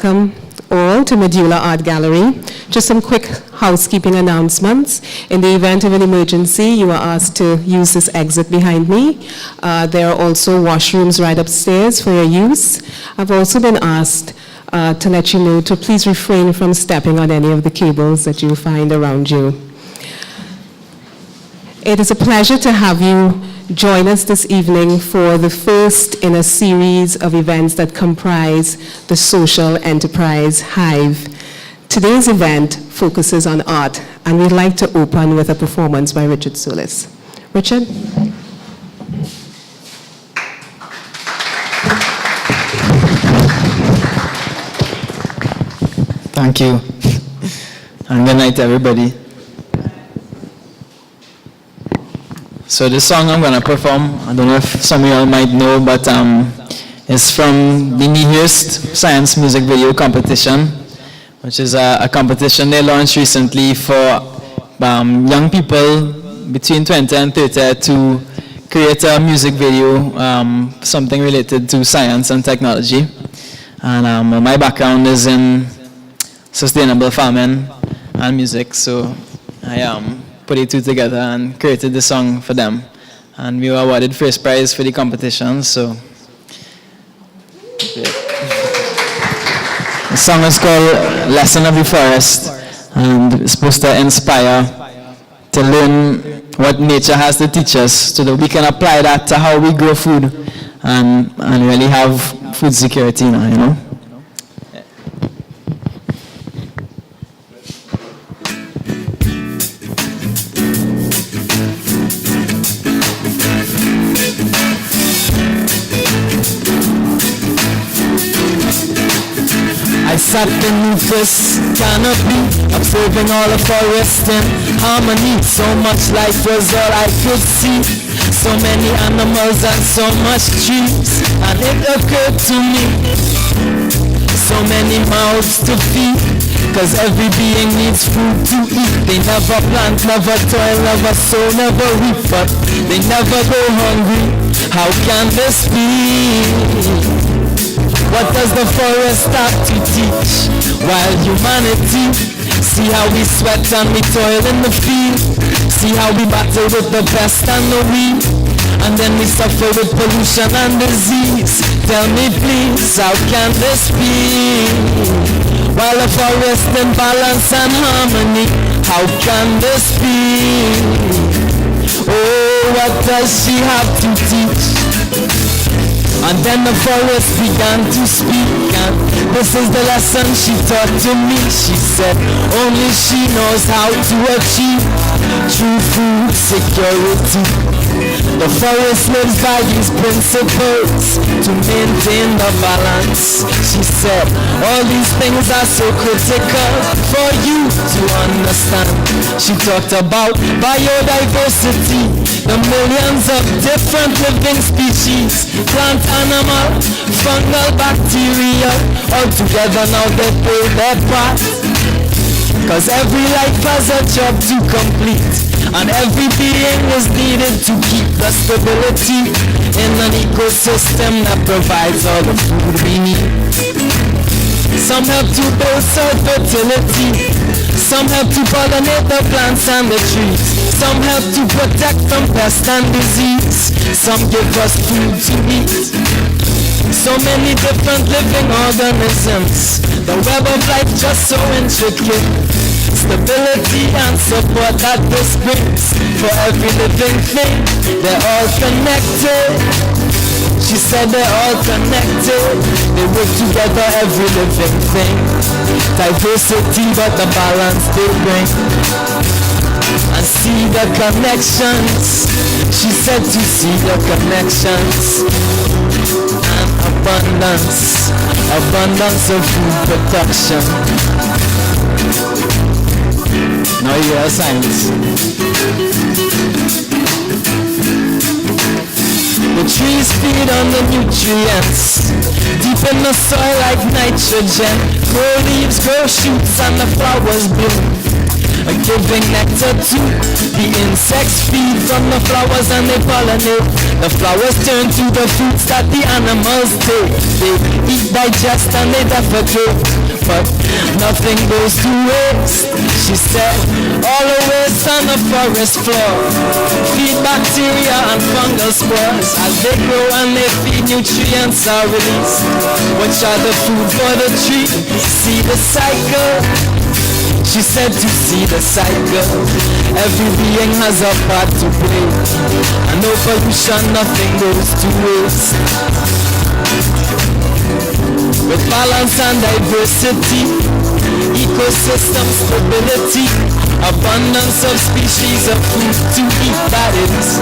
Welcome all to Medulla Art Gallery. Just some quick housekeeping announcements. In the event of an emergency, you are asked to use this exit behind me. There are also washrooms right upstairs for your use. I've also been asked to let you know to please refrain from stepping on any of the cables that you find around you. It is a pleasure to have you join us this evening for the first in a series of events that comprise the Social Enterprise Hive. Today's event focuses on art, and we'd like to open with a performance by Richard Solis. Richard? Thank you. And good night, everybody. So this song I'm going to perform, I don't know if some of y'all might know, but it's from the Nihilist Science Music Video Competition, which is a competition they launched recently for young people between 20 and 30 to create a music video, something related to science and technology. And my background is in sustainable farming and music, so I put the two together and created the song for them. And we were awarded first prize for the competition, so. Yeah. The song is called Lesson of the Forest, and it's supposed to inspire to learn what nature has to teach us so that we can apply that to how we grow food and really have food security now, you know. I sat beneath this canopy, observing all the forest in harmony. So much life was all I could see. So many animals and so much trees. And it occurred to me, so many mouths to feed, cause every being needs food to eat. They never plant, never toil, never sow, never reap, but they never go hungry. How can this be? What does the forest have to teach? While humanity, see how we sweat and we toil in the field. See how we battle with the pest and the weed, and then we suffer with pollution and disease. Tell me please, how can this be? While the forest in balance and harmony, how can this be? Oh, what does she have to teach? And then the forest began to speak, and this is the lesson she taught to me. She said, only she knows how to achieve true food security. The forest lives by these principles to maintain the balance. She said, all these things are so critical for you to understand. She talked about biodiversity, the millions of different living species, plant, animal, fungal, bacteria, all together now they play their part. Cause every life has a job to complete, and every being is needed to keep the stability in an ecosystem that provides all the food we need. Some help to build soil fertility, some help to pollinate the plants and the trees, some help to protect from pest and disease, some give us food to eat. So many different living organisms, the web of life just so intricate. Stability and support that this brings for every living thing. They're all connected. She said they're all connected. They work together, every living thing. Diversity, but the balance they bring. And see the connections. She said to see the connections. And abundance of food production. Now you hear science. The trees feed on the nutrients deep in the soil like nitrogen. Grow leaves, grow shoots, and the flowers bloom. giving nectar to the insects. Feed from the flowers and they pollinate. The flowers turn to the fruits that the animals take. They eat, digest, and they defecate, but nothing goes to waste. She said, all the waste on the forest floor feed bacteria and fungal spores. As they grow and they feed, nutrients are released, which are the food for the tree. See the cycle. She said to see the cycle. Every being has a part to play, and no pollution, nothing goes to waste. With balance and diversity, ecosystem stability, abundance of species of food to eat, that is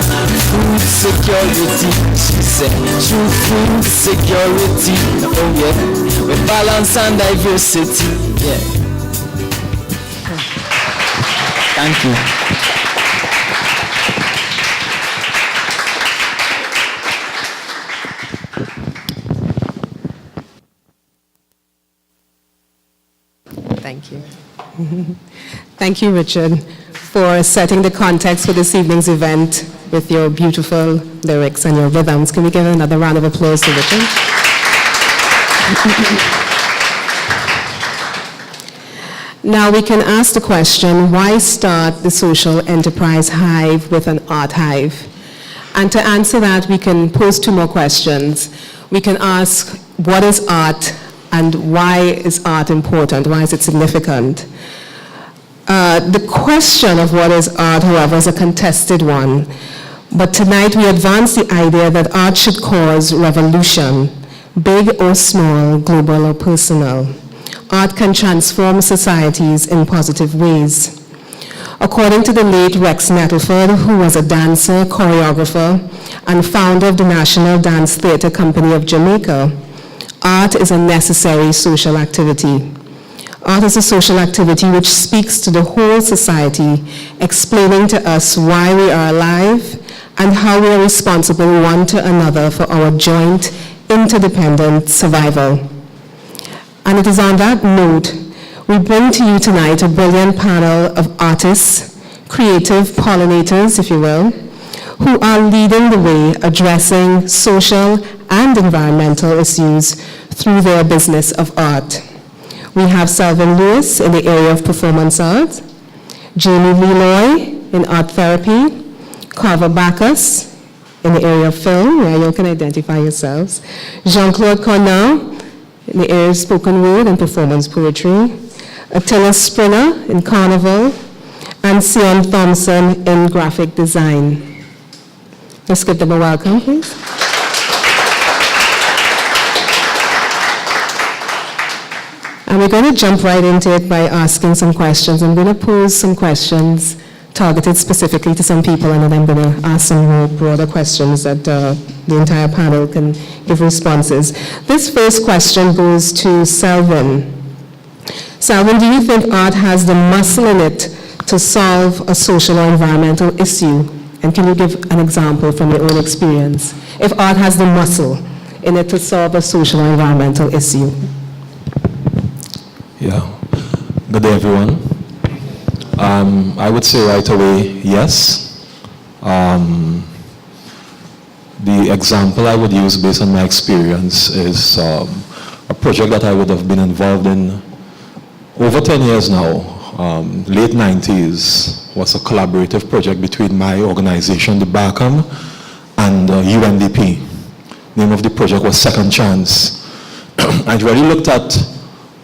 food security. She said true food security. Oh yeah, with balance and diversity. Yeah. Thank you. Thank you. Thank you, Richard, for setting the context for this evening's event with your beautiful lyrics and your rhythms. Can we give another round of applause to Richard? Now we can ask the question, why start the Social Enterprise Hive with an art hive? And to answer that, we can pose two more questions. We can ask, what is art and why is art important? Why is it significant? The question of what is art, however, is a contested one. But tonight we advance the idea that art should cause revolution, big or small, global or personal. Art can transform societies in positive ways. According to the late Rex Nettleford, who was a dancer, choreographer, and founder of the National Dance Theatre Company of Jamaica, art is a necessary social activity. Art is a social activity which speaks to the whole society, explaining to us why we are alive and how we are responsible one to another for our joint, interdependent survival. And it is on that note, we bring to you tonight a brilliant panel of artists, creative pollinators, if you will, who are leading the way addressing social and environmental issues through their business of art. We have Selvin Lewis in the area of performance art, Jamie Leroy in art therapy, Carver Bacchus in the area of film, where you can identify yourselves, Jean-Claude Cornell in the area of spoken word and performance poetry, Attila Springer in carnival, and Sion Thompson in graphic design. Let's give them a welcome, please. And we're going to jump right into it by asking some questions. I'm going to pose some questions targeted specifically to some people, and then I'm going to ask some more broader questions that the entire panel can give responses. This first question goes to Selvin. Selvin, do you think art has the muscle in it to solve a social or environmental issue? And can you give an example from your own experience? If art has the muscle in it to solve a social or environmental issue? Yeah. Good day, everyone. I would say right away, yes. The example I would use based on my experience is a project that I would have been involved in over 10 years now. Late 90s was a collaborative project between my organization, the BACAM, and UNDP. The name of the project was Second Chance. I really looked at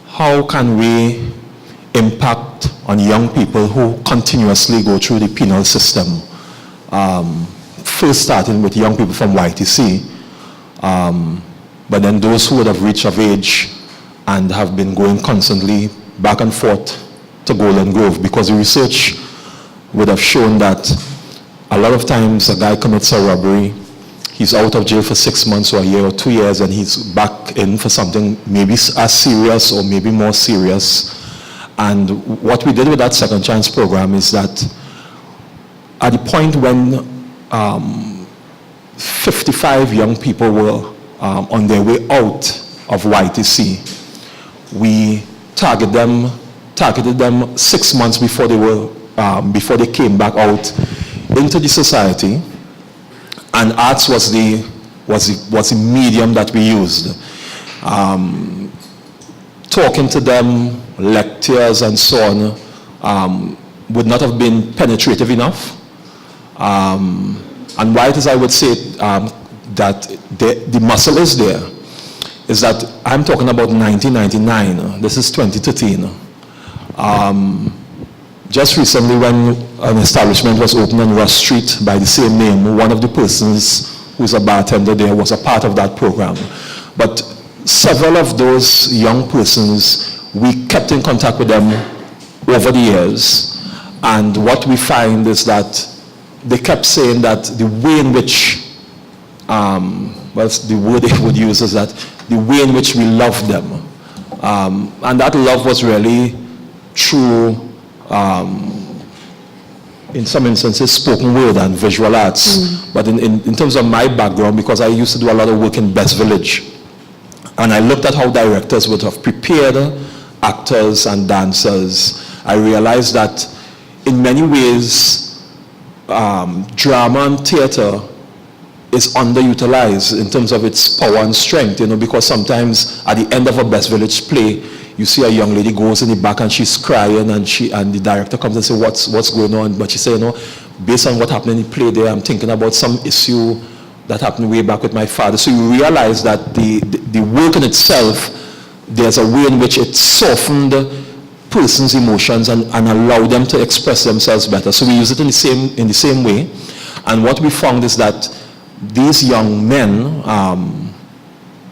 how can we impact on young people who continuously go through the penal system. First starting with young people from YTC, but then those who would have reached of age and have been going constantly back and forth to Golden Grove, because the research would have shown that a lot of times a guy commits a robbery, he's out of jail for 6 months or a year or 2 years, and he's back in for something maybe as serious or maybe more serious. And what we did with that Second Chance program is that at the point when 55 young people were on their way out of YTC, we target them targeted them 6 months before they came back out into the society, and arts was the medium that we used. Talking to them, lectures and so on, would not have been penetrative enough. And why it is I would say that the muscle is there, is that I'm talking about 1999, this is 2013. Just recently when an establishment was opened on Rush Street by the same name, one of the persons who's a bartender there was a part of that program. But several of those young persons, we kept in contact with them over the years, and what we find is that they kept saying that the way in which, the word they would use is that the way in which we loved them, and that love was really through, in some instances, spoken word and visual arts. But in terms of my background, because I used to do a lot of work in Best Village, and I looked at how directors would have prepared actors and dancers, I realized that in many ways, drama and theater is underutilized in terms of its power and strength, because sometimes at the end of a Best Village play, you see a young lady goes in the back and she's crying, and the director comes and says, what's going on? But she said, based on what happened in the play there, I'm thinking about some issue that happened way back with my father. So you realize that the work in itself, there's a way in which it softened person's emotions and allowed them to express themselves better. So we use it in the same way. And what we found is that these young men,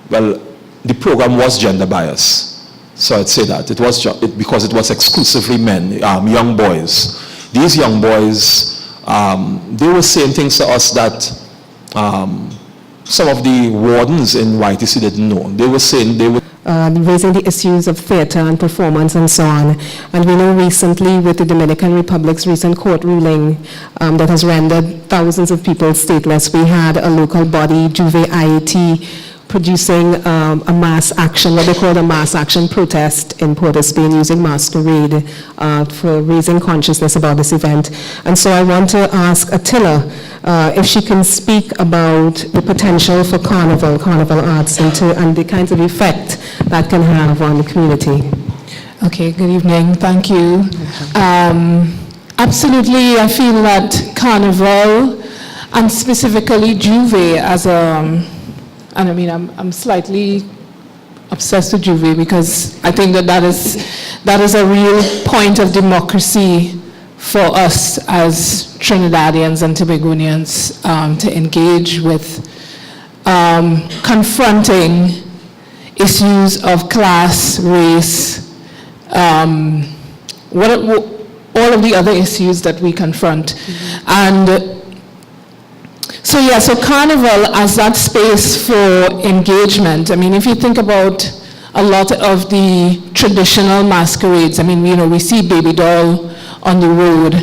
the program was gender biased. So I'd say that because it was exclusively men, young boys. These young boys, they were saying things to us that some of the wardens in YTC didn't know. They were saying they would raising the issues of theater and performance and so on. And we know recently with the Dominican Republic's recent court ruling that has rendered thousands of people stateless, we had a local body, Juve IAT, producing a mass action, what they call a mass action protest in Port of Spain, using masquerade for raising consciousness about this event. And so I want to ask Attila if she can speak about the potential for carnival arts and the kinds of effect that can have on the community. Okay, good evening, thank you. Absolutely, I feel that carnival, and specifically Juve as and I mean, I'm slightly obsessed with Juve because I think that is a real point of democracy for us as Trinidadians and Tobagonians to engage with confronting issues of class, race, all of the other issues that we confront. And so carnival as that space for engagement. I mean, if you think about a lot of the traditional masquerades, I mean, we see Baby Doll on the road,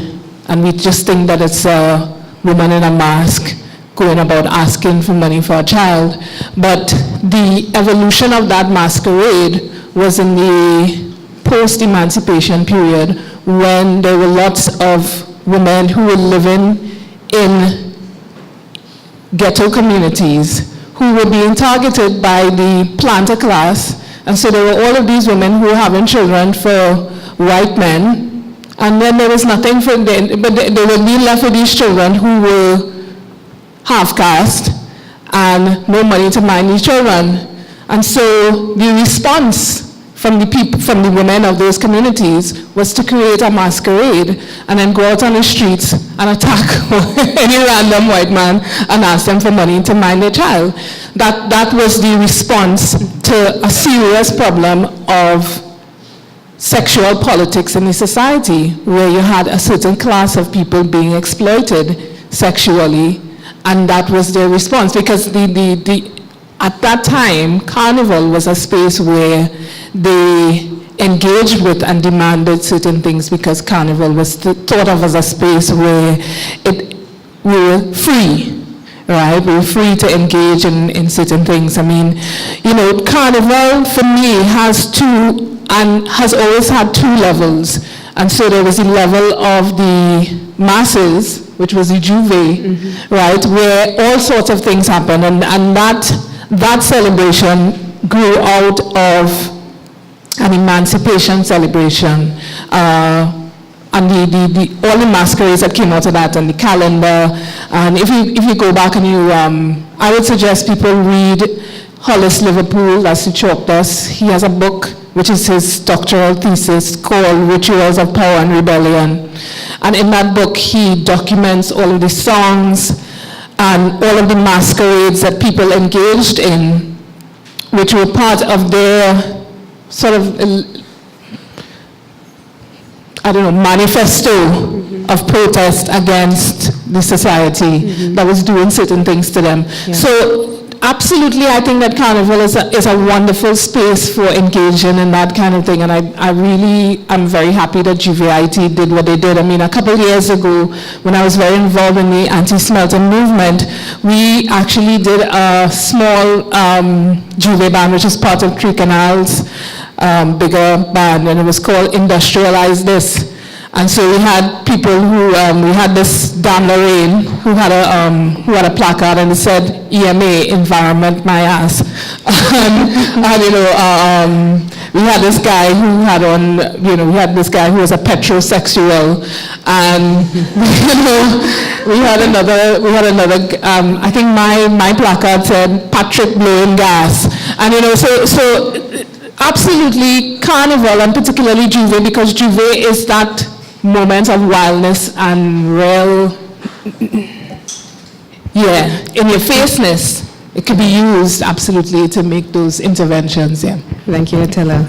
and we just think that it's a woman in a mask going about asking for money for a child. But the evolution of that masquerade was in the post-emancipation period, when there were lots of women who were living in ghetto communities who were being targeted by the planter class. And so there were all of these women who were having children for white men, and then there was nothing for them, but they were being left with these children who were half-caste and no money to mind these children. And so the response from the women of those communities was to create a masquerade and then go out on the streets and attack any random white man and ask them for money to mind their child. That was the response to a serious problem of sexual politics in the society, where you had a certain class of people being exploited sexually, and that was their response. Because at that time, carnival was a space where they engaged with and demanded certain things, because carnival was thought of as a space where we were free, right? We were free to engage in certain things. I mean, carnival for me has two and has always had two levels. And so there was the level of the masses, which was the Juve, right, where all sorts of things happened, and that celebration grew out of an emancipation celebration, and all the masquerades that came out of that, and the calendar. And if you go back and you, I would suggest people read Hollis Liverpool, that's who chalked us. He has a book, which is his doctoral thesis, called Rituals of Power and Rebellion. And in that book, he documents all of the songs and all of the masquerades that people engaged in, which were part of their sort of, manifesto of protest against the society that was doing certain things to them. Yeah. So absolutely, I think that Carnival is a wonderful space for engaging in that kind of thing, and I'm very happy that GVIT did what they did. I mean, a couple of years ago, when I was very involved in the anti-smelting movement, we actually did a small Juve band, which is part of Three Canals' bigger band, and it was called Industrialize This. And so we had people who, we had this Dame Lorraine who had a placard, and it said, EMA, environment my ass. We had this guy who had on, we had this guy who was a petrosexual, and, we had another, I think my placard said, Patrick blowing gas. And, so absolutely Carnival, and particularly Juve, because Juve is that moment of wildness and real, in your faceness. It could be used absolutely to make those interventions. Thank you, Attila.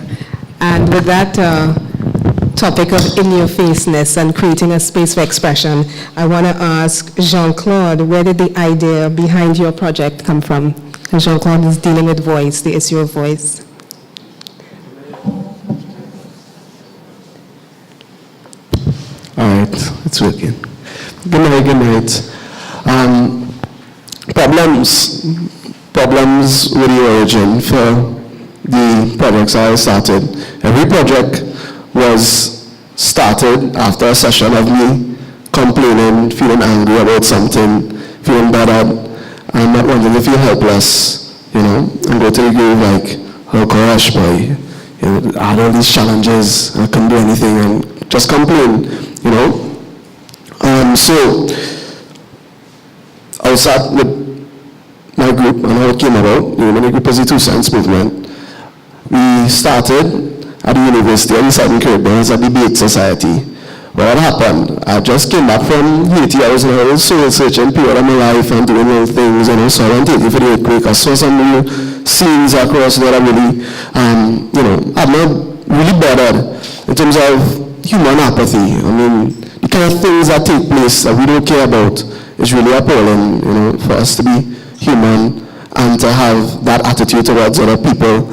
And with that topic of in your faceness and creating a space for expression, I want to ask Jean-Claude, where did the idea behind your project come from? And Jean-Claude is dealing with voice, the issue of voice. All right, it's working. Good night. Problems were the origin for the projects I started. Every project was started after a session of me complaining, feeling angry about something, feeling bothered, and not wanting to feel helpless, and go to the grave like, oh gosh, boy, I had all these challenges, I couldn't do anything, and just complain. So I'll start with my group and how it came about. My group is the Two Cents Movement. We started at the University of the Southern Caribbean as a debate society. What happened? I just came back from Haiti. I was in a whole soul-searching period of my life and doing little things, so I went to Haiti for the earthquake. I saw some new scenes across there that really, I'm not really bothered in terms of human apathy. I mean, the kind of things that take place that we don't care about is really appalling, for us to be human and to have that attitude towards other people.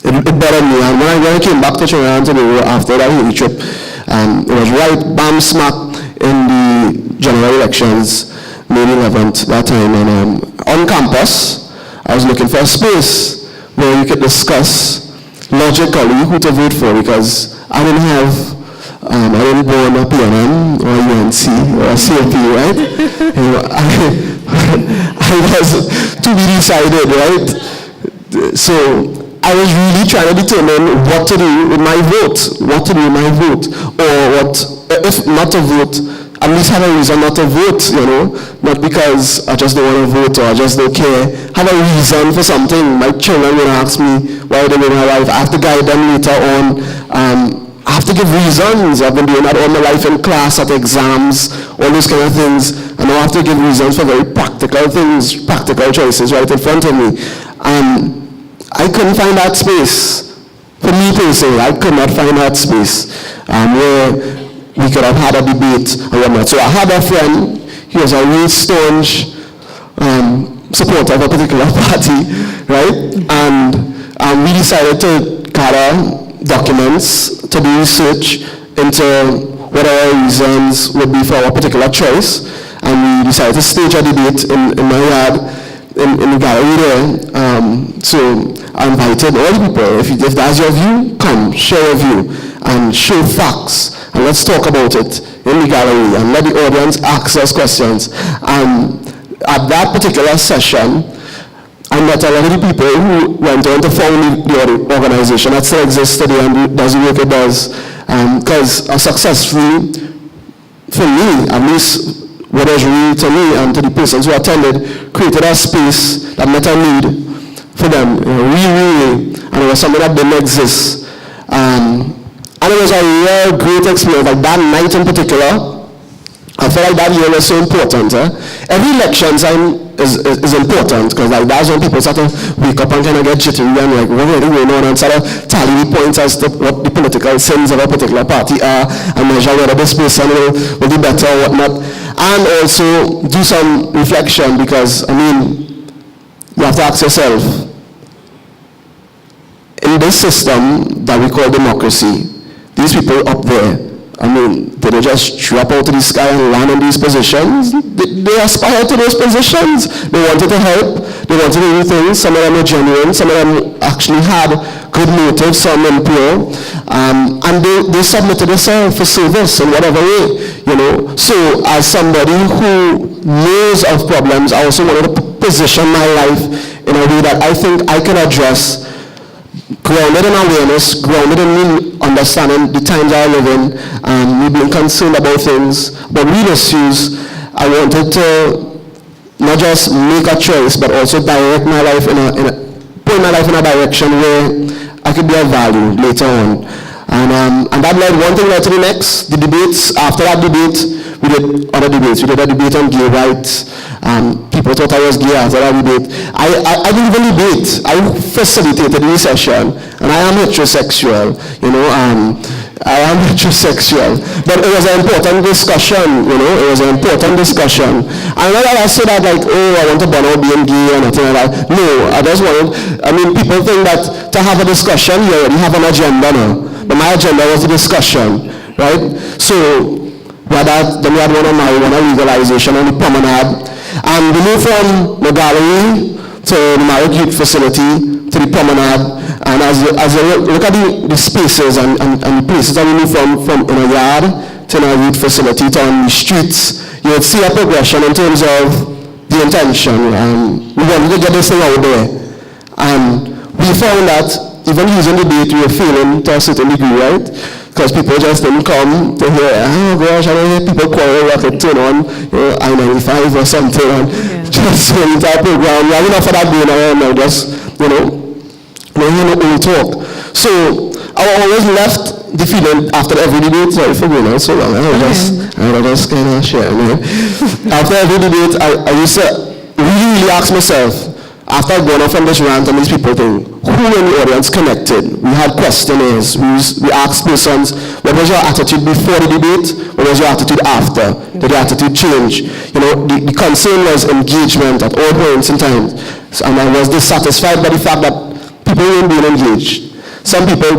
It bothered me. And when I came back to Trinidad and Tobago after that Haiti trip, it was right bam smack in the general elections, May 11th, that time. And on campus, I was looking for a space where we could discuss logically who to vote for, because I didn't go on a PNM or UNC or a CLP, right? I was to be decided, right? So I was really trying to determine what to do with my vote, or what, if not to vote, at least have a reason not to vote, not because I just don't want to vote or I just don't care. Have a reason for something. My children will ask me why they live my life. I have to guide them later on. I have to give reasons. I've been doing that all my life in class, at exams, all those kind of things. And I have to give reasons for very practical things, practical choices right in front of me. I couldn't find that space. For me personally, I could not find that space where we could have had a debate and whatnot. So I had a friend, he was a real staunch supporter of a particular party, right? And we decided to gather documents to do research into what our reasons would be for our particular choice. And we decided to stage a debate in my yard in the gallery there. So I invited all the people, if that's your view, come, share your view, and show facts, and let's talk about it in the gallery, and let the audience ask us questions. And at that particular session, I met a lot of the people who went on to found the organization that still exists today and does the work it does. Because successfully, for me, at least what was real to me and to the persons who attended, created a space that met a need for them, really, and it was something that didn't exist. And it was a real great experience. Like that night in particular, I felt like that year was so important. Every election time is important, because like that's when people start to wake up and kind of get jittery and like what really going on, and start to tally the points as to what the political sins of a particular party are, and measure whether this person will be better or whatnot, and also do some reflection, because I mean, you have to ask yourself, in this system that we call democracy, these people up there, I mean, did they just drop out of the sky and land in these positions? They aspired to those positions. They wanted to help. They wanted to do things. Some of them were genuine. Some of them actually had good motives, some impure. And they submitted themselves for service in whatever way, you know. So as somebody who knows of problems, I also wanted to position my life in a way that I think I can address, grounded in awareness, grounded in me understanding the times I live in, me being concerned about things, but real issues. I wanted to not just make a choice, but also direct my life put my life in a direction where I could be of value later on. And that led one thing led to the next. The debates, after that debate, we did other debates. We did a debate on gay rights. People thought I was gay after that debate. I didn't even debate. I facilitated the session, and I am heterosexual, you know. I am heterosexual. But it was an important discussion, you know. It was an important discussion. And not that I said that like, oh, I want to burn out being gay or nothing like that. No, I just wanted, I mean, people think that to have a discussion, you already have an agenda now. But my agenda was the discussion, right? So, then we had one on marijuana legalization on the promenade. And we moved from the gallery to the Marriage Youth Facility to the promenade. And as you look at the spaces and the places that we moved from in a yard to in a youth facility to on the streets, you would see a progression in terms of the intention. We wanted to get this thing out there. And we found that even using the date, we were failing to a certain degree, right? Because people just didn't come to hear, oh gosh, I don't hear people quarrel like it turn on, you know, I-95 or something, and just going to our program. We have enough of that going around now, just, you know, we talk. So I always left the feeling after every debate, sorry for going on so long, I just kind of share, you know. After every debate, I used to really ask myself, after going off on this rant and these people thing, who in the audience connected? We had questionnaires. We asked persons, what was your attitude before the debate? What was your attitude after? Did your attitude change? You know, the concern was engagement at all points in time. And I was dissatisfied by the fact that people weren't being engaged. The people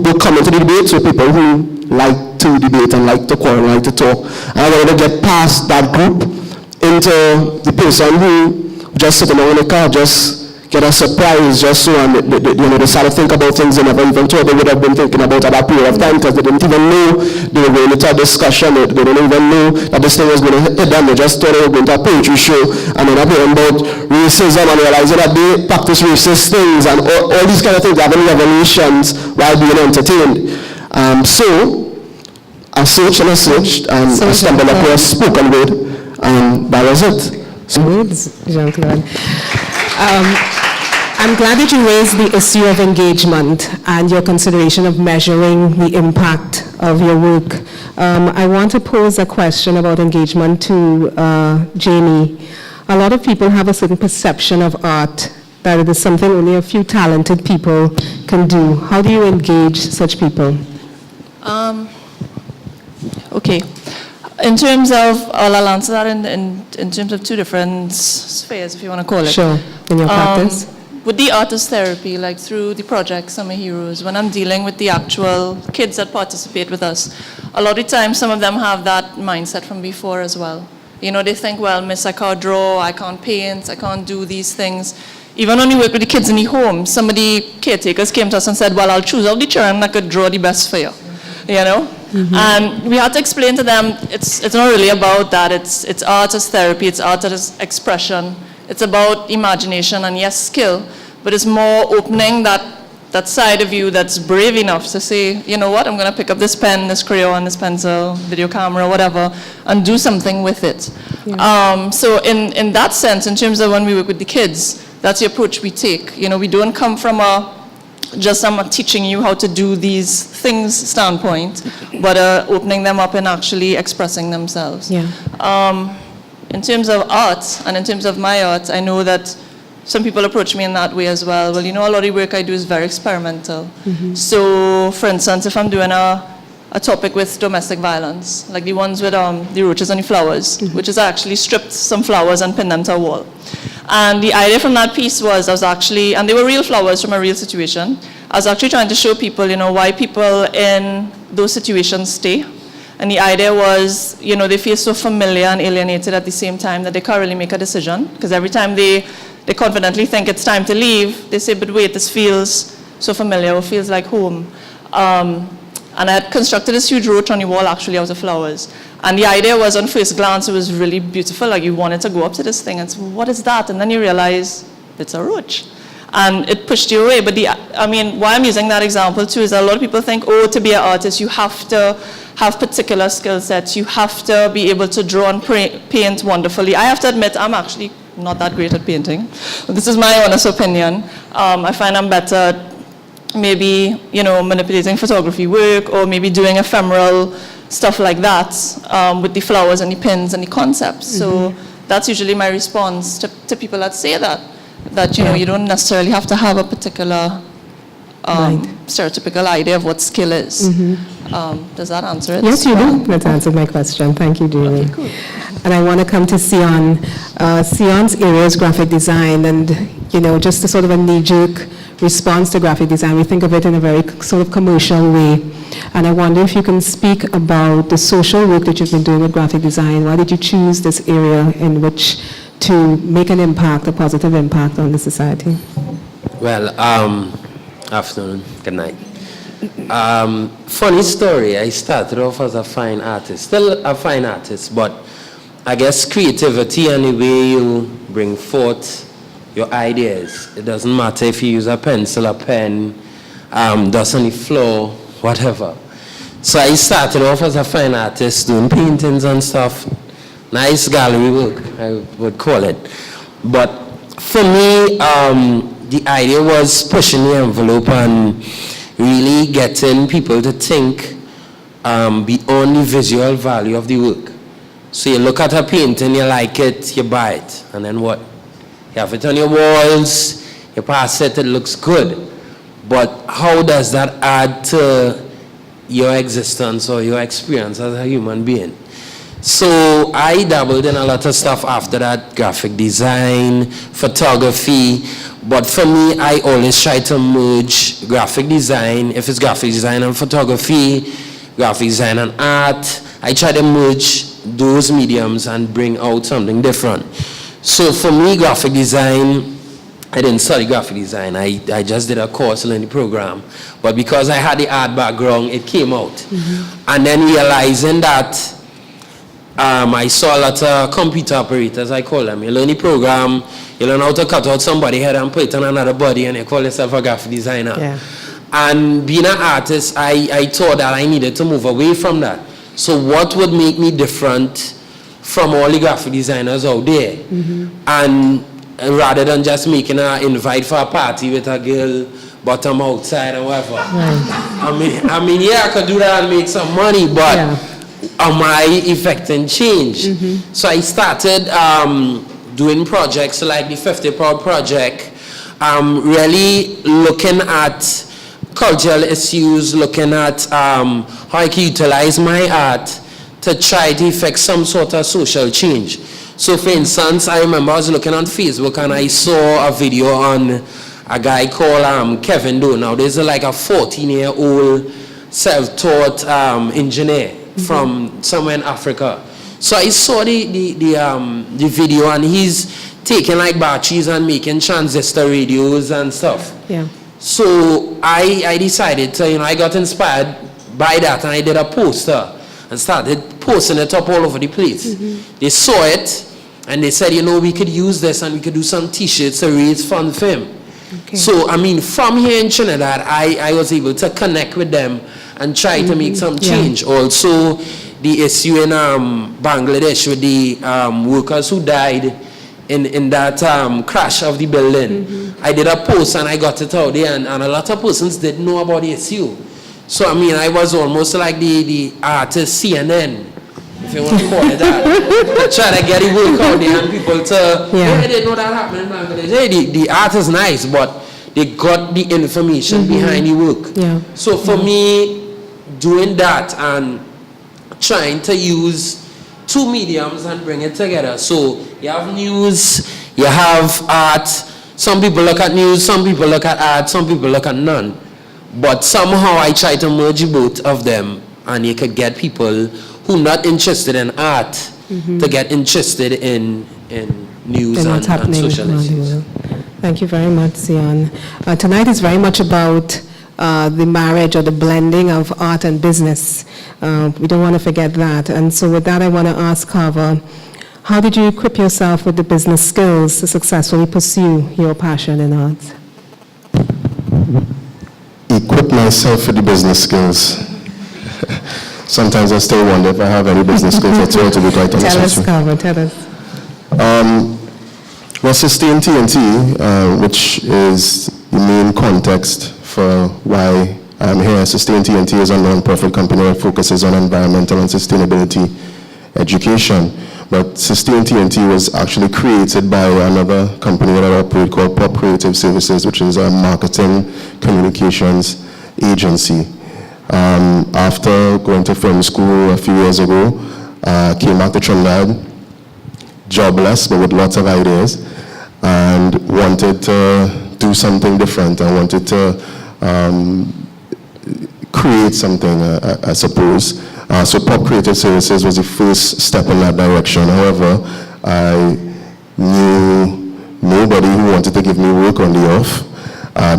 who come into the debates were people who like to debate and like to quarrel and like to talk. And I wanted to get past that group into the person who just sitting down in the car, just get a surprise, just so, and they started to think about things they never even thought they would have been thinking about at that period of time, because they didn't even know they were going into a discussion, they didn't even know that this thing was going to hit them, they just thought they were going to a poetry show, and then hearing about racism and realizing that they practice racist things, and all these kind of things, having revelations while being entertained. So, I searched and I searched, and I stumbled across spoken word, and that was it. Jean-Claude. I'm glad that you raised the issue of engagement and your consideration of measuring the impact of your work. I want to pose a question about engagement to Jamie. A lot of people have a certain perception of art, that it is something only a few talented people can do. How do you engage such people? Okay. In terms of, I'll answer that in terms of two different spheres, if you want to call it. Sure, in your practice. With the artist therapy, like through the project Summer Heroes, when I'm dealing with the actual kids that participate with us, a lot of times some of them have that mindset from before as well. You know, they think, well, miss, I can't draw, I can't paint, I can't do these things. Even when we work with the kids in the home, caretakers came to us and said, well, I'll choose out the children that could draw the best for you, you know? And we had to explain to them, it's not really about that. It's art as therapy, it's art as expression. It's about imagination and, yes, skill, but it's more opening that side of you that's brave enough to say, you know what, I'm going to pick up this pen, this crayon, this pencil, video camera, whatever, and do something with it. Yeah. So in that sense, in terms of when we work with the kids, that's the approach we take. You know, we don't come from I'm teaching you how to do these things standpoint, but opening them up and actually expressing themselves. Yeah. In terms of art, and in terms of my art, I know that some people approach me in that way as well. Well, you know, a lot of the work I do is very experimental. So, for instance, if I'm doing a topic with domestic violence, like the ones with the roaches and the flowers, which is I actually stripped some flowers and pinned them to a wall. And the idea from that piece was and they were real flowers from a real situation. I was actually trying to show people, you know, why people in those situations stay. And the idea was, you know, they feel so familiar and alienated at the same time that they can't really make a decision. Because every time they confidently think it's time to leave, they say, but wait, this feels so familiar, or feels like home. And I had constructed this huge roach on the wall, actually, out of flowers. And the idea was, on first glance, it was really beautiful. Like, you wanted to go up to this thing and say, what is that? And then you realize it's a roach. And it pushed you away. But why I'm using that example, too, is that a lot of people think, oh, to be an artist, you have to have particular skill sets. You have to be able to draw and paint wonderfully. I have to admit, I'm actually not that great at painting. But this is my honest opinion. I find I'm better maybe, you know, manipulating photography work, or maybe doing ephemeral stuff like that with the flowers and the pins and the concepts. So that's usually my response to people that say that you know, you don't necessarily have to have a particular stereotypical idea of what skill is. Does that answer it? Yes, you do. That answered my question. Thank you, Julie. Okay, cool. And I want to come to Sion. Sion's area is graphic design, and, you know, just a sort of a knee-jerk response to graphic design. We think of it in a very sort of commercial way. And I wonder if you can speak about the social work that you've been doing with graphic design. Why did you choose this area in which to make an impact, a positive impact on the society? Well, afternoon, good night. Funny story, I started off as a fine artist, still a fine artist, but I guess creativity and the way you bring forth your ideas. It doesn't matter if you use a pencil, a pen, dust on the floor, whatever. So I started off as a fine artist doing paintings and stuff. Nice gallery work, I would call it. But for me, the idea was pushing the envelope and really getting people to think beyond the visual value of the work. So you look at a painting, you like it, you buy it, and then what? You have it on your walls, you pass it, it looks good. But how does that add to your existence or your experience as a human being? So I dabbled in a lot of stuff after that, graphic design, photography. But for me, I always try to merge graphic design, if it's graphic design and photography, graphic design and art. I try to merge those mediums and bring out something different. So for me, graphic design, I didn't study graphic design. I just did a course in the program. But because I had the art background, it came out. And then realizing that I saw a lot of computer operators, I call them. You learn the program, you learn how to cut out somebody's head and put it on another body, and you call yourself a graphic designer. Yeah. And being an artist, I thought that I needed to move away from that. So what would make me different from all the graphic designers out there? And rather than just making an invite for a party with a girl bottom outside or whatever. I mean, yeah, I could do that and make some money, but am I effecting change? So I started doing projects like the 50 Proud Project, really looking at cultural issues, looking at how I can utilize my art to try to effect some sort of social change. So for instance, I remember I was looking on Facebook and I saw a video on a guy called Kevin Doe. Now this is like a 14-year-old self-taught engineer from somewhere in Africa. So I saw the video, and he's taking like batteries and making transistor radios and stuff. Yeah. So I decided to, I got inspired by that, and I did a poster and started posting it up all over the place. They saw it, and they said, we could use this and we could do some t-shirts to raise funds for him. Okay. So, from here in Trinidad, I was able to connect with them and try to make some change. Also, the issue in Bangladesh with the workers who died in that crash of the building. I did a post and I got it out there, and a lot of persons didn't know about the issue. So, I was almost like the artist CNN, if you want to call it that, to try to get the work out there and people to, hey, they know that happened in Bangladesh. Hey, the art is nice, but they got the information behind the work. Yeah. So for me, doing that and trying to use two mediums and bring it together. So you have news, you have art. Some people look at news, some people look at art, some people look at none. But somehow I try to merge both of them, and you could get people who are not interested in art to get interested in news and social issues. Thank you very much, Zion. Tonight is very much about the marriage or the blending of art and business. We don't want to forget that. And so with that, I want to ask Carver, how did you equip yourself with the business skills to successfully pursue your passion in art? Equip myself with the business skills. Sometimes I still wonder if I have any business skills at all, to be quite honest with you. Tell us, Carver, tell us. Well, Sustain TNT, which is the main context for why I'm here. Sustain TNT is a non-profit company that focuses on environmental and sustainability education. But Sustain TNT was actually created by another company that I operate called Pop Creative Services, which is a marketing communications agency. After going to film school a few years ago, came back to Trinidad, jobless but with lots of ideas, and wanted to do something different. I wanted to create something, I suppose. So Pop Creative Services was the first step in that direction. However, I knew nobody who wanted to give me work on the off,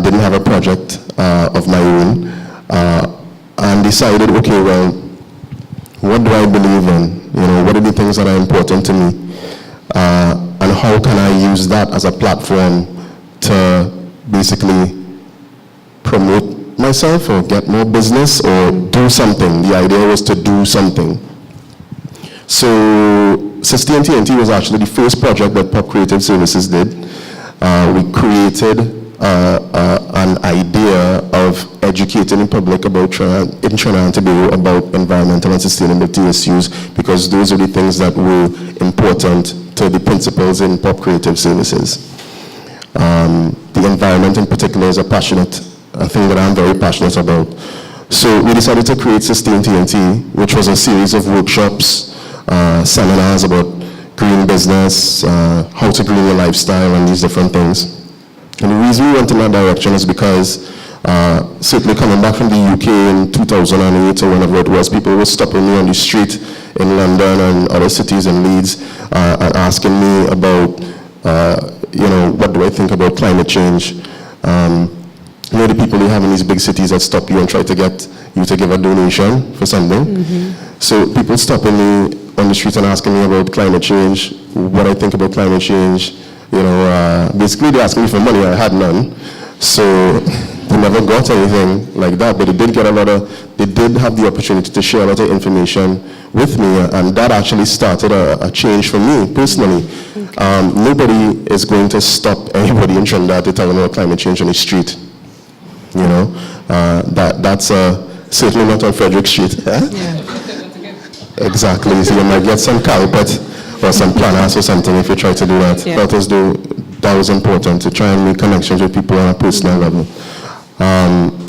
didn't have a project of my own, and decided, okay, well, what do I believe in? What are the things that are important to me? And how can I use that as a platform to basically promote myself or get more business or do something? The idea was to do something. So Sustain TNT was actually the first project that Pop Creative Services did. We created an idea of educating the public about in Trinidad and Tobago about environmental and sustainability issues, because those are the things that were important to the principals in Pop Creative Services. The environment in particular is a thing that I'm very passionate about. So we decided to create Sustain TNT, which was a series of workshops, seminars about green business, how to green your lifestyle, and these different things. And the reason we went in that direction is because certainly coming back from the UK in 2008 or whenever it was, people were stopping me on the street in London and other cities and Leeds and asking me about, what do I think about climate change? The people you have in these big cities that stop you and try to get you to give a donation for something. So people stopping me on the street and asking me about climate change, what I think about climate change. Basically they asked me for money, I had none. So they never got anything like that, but they did have the opportunity to share a lot of information with me, and that actually started a change for me personally. Nobody is going to stop anybody in Trinidad to tell them about climate change on the street. That's certainly not on Frederick Street. Exactly, so you might get some carpet or some planners or something if you try to do that. That was important, to try and make connections with people on a personal level.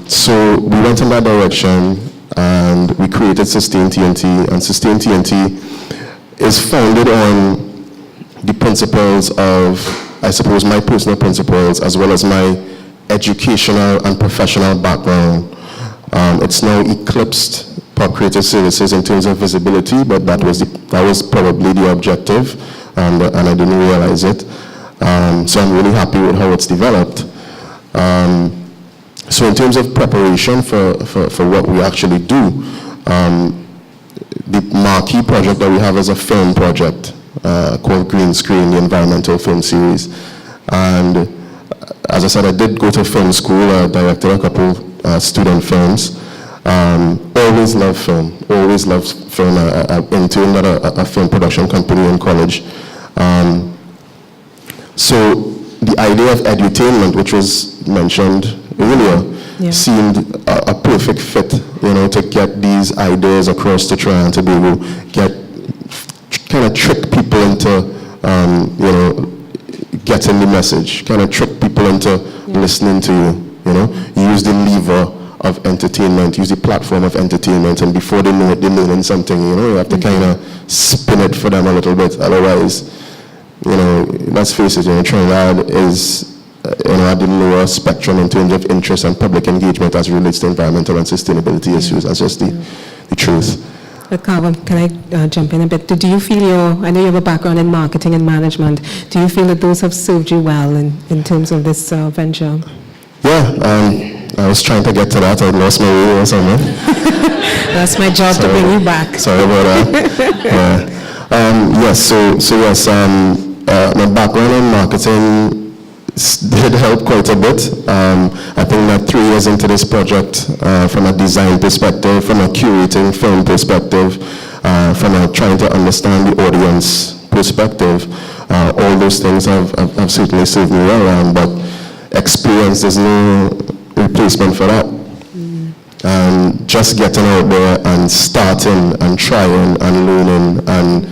So we went in that direction and we created Sustain TNT, and Sustain TNT is founded on the principles of, I suppose, my personal principles as well as my educational and professional background. It's now eclipsed creative services in terms of visibility, but that was probably the objective, and I didn't realize it. So I'm really happy with how it's developed. So in terms of preparation for what we actually do, the marquee project that we have is a film project called Green Screen, the environmental film series. And as I said, I did go to film school. I directed a couple student films. Always loved film. Always loved film. I interned at a film production company in college. So the idea of edutainment, which was mentioned earlier, seemed a perfect fit, to get these ideas across to try and to be able to kind of trick people into, getting the message, kind of trick people into listening to you, use the lever of entertainment, use the platform of entertainment, and before they know it, they're learning something, you have to kind of spin it for them a little bit, otherwise, let's face it, Trinidad is, at the lower spectrum in terms of interest and public engagement as it relates to environmental and sustainability issues. That's just the truth. Carver, can I jump in a bit? Do you feel I know you have a background in marketing and management, do you feel that those have served you well in terms of this venture? Yeah, I was trying to get to that. I lost my way or something. That's my job to bring you back. Sorry about that. Yes, yes, my background in marketing did help quite a bit. I think that 3 years into this project, from a design perspective, from a curating film perspective, from a trying to understand the audience perspective, all those things have certainly served me well, but experience is no replacement for that. Just getting out there and starting and trying and learning and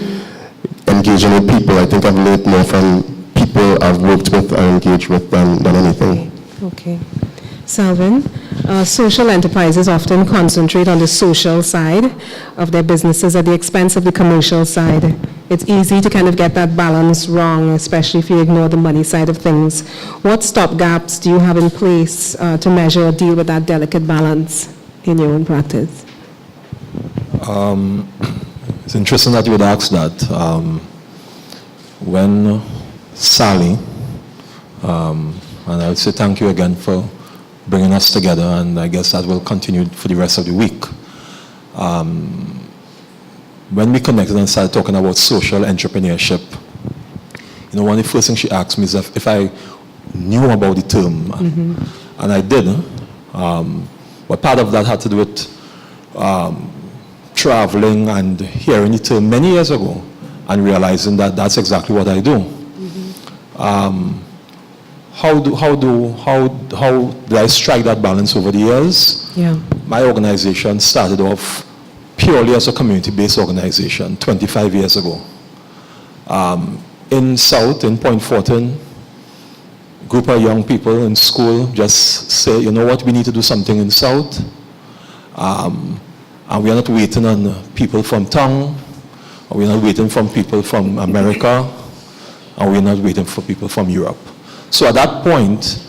engaging with people, I think I've learned more from people I've worked with and engaged with than anything. Okay. Salvin, social enterprises often concentrate on the social side of their businesses at the expense of the commercial side. It's easy to kind of get that balance wrong, especially if you ignore the money side of things. What stopgaps do you have in place to measure or deal with that delicate balance in your own practice? It's interesting that you would ask that. When Sally, and I would say thank you again for bringing us together, and I guess that will continue for the rest of the week. When we connected and started talking about social entrepreneurship, one of the first things she asked me is if I knew about the term, and I did. But part of that had to do with traveling and hearing the term many years ago and realizing that that's exactly what I do. How did I strike that balance over the years? Yeah. My organization started off purely as a community-based organization 25 years ago. In South, in Point Fortin, group of young people in school just say, you know what, we need to do something in South. And we are not waiting on people from town, or we're not waiting from people from America, and we're not waiting for people from Europe. So at that point,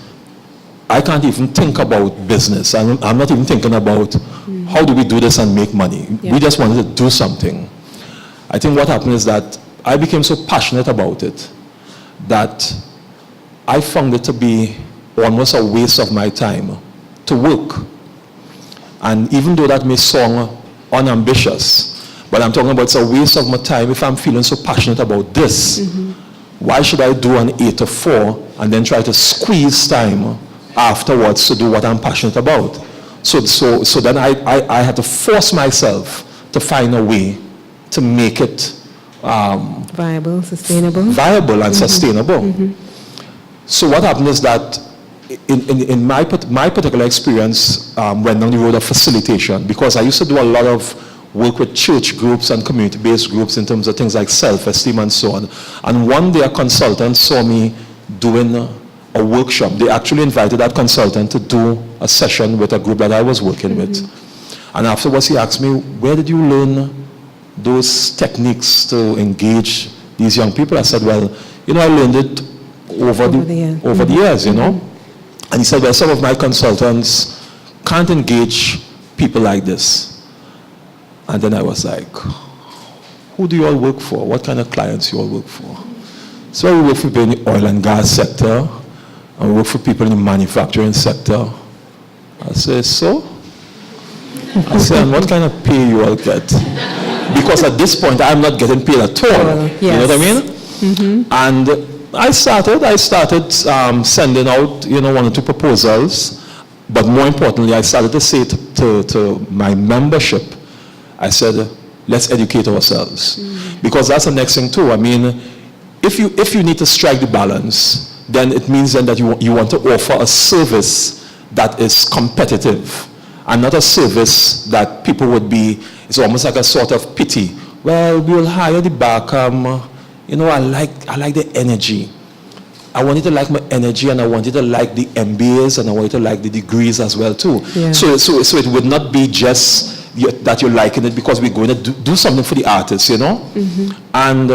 I can't even think about business. I'm not even thinking about how do we do this and make money. Yeah. We just wanted to do something. I think what happened is that I became so passionate about it that I found it to be almost a waste of my time to work. And even though that may sound unambitious, but I'm talking about it's a waste of my time if I'm feeling so passionate about this. Why should I do an 8 to 4 and then try to squeeze time afterwards to do what I'm passionate about? So then I had to force myself to find a way to make it viable, sustainable. Viable and sustainable. So what happened is that in my particular experience went down the road of facilitation, because I used to do a lot of work with church groups and community-based groups in terms of things like self-esteem and so on. And one day a consultant saw me doing a workshop. They actually invited that consultant to do a session with a group that I was working with. And afterwards he asked me, where did you learn those techniques to engage these young people? I said, well, I learned it over the years, And he said, well, some of my consultants can't engage people like this. And then I was like, who do you all work for? What kind of clients you all work for? So we work for people in the oil and gas sector, and we work for people in the manufacturing sector. I say, so? I say, and what kind of pay you all get? Because at this point, I'm not getting paid at all. Yes. You know what I mean? Mm-hmm. And I started sending out, one or two proposals. But more importantly, I started to say to my membership, I said, let's educate ourselves. Mm-hmm. Because that's the next thing too. I mean, if you need to strike the balance, then it means then that you want to offer a service that is competitive and not a service that people would be, it's almost like a sort of pity. Well, we'll hire the Barkham, I like the energy. I want you to like my energy, and I want you to like the MBAs, and I want you to like the degrees as well too. Yeah. So it would not be just that you're liking it because we're going to do something for the artists, Mm-hmm. And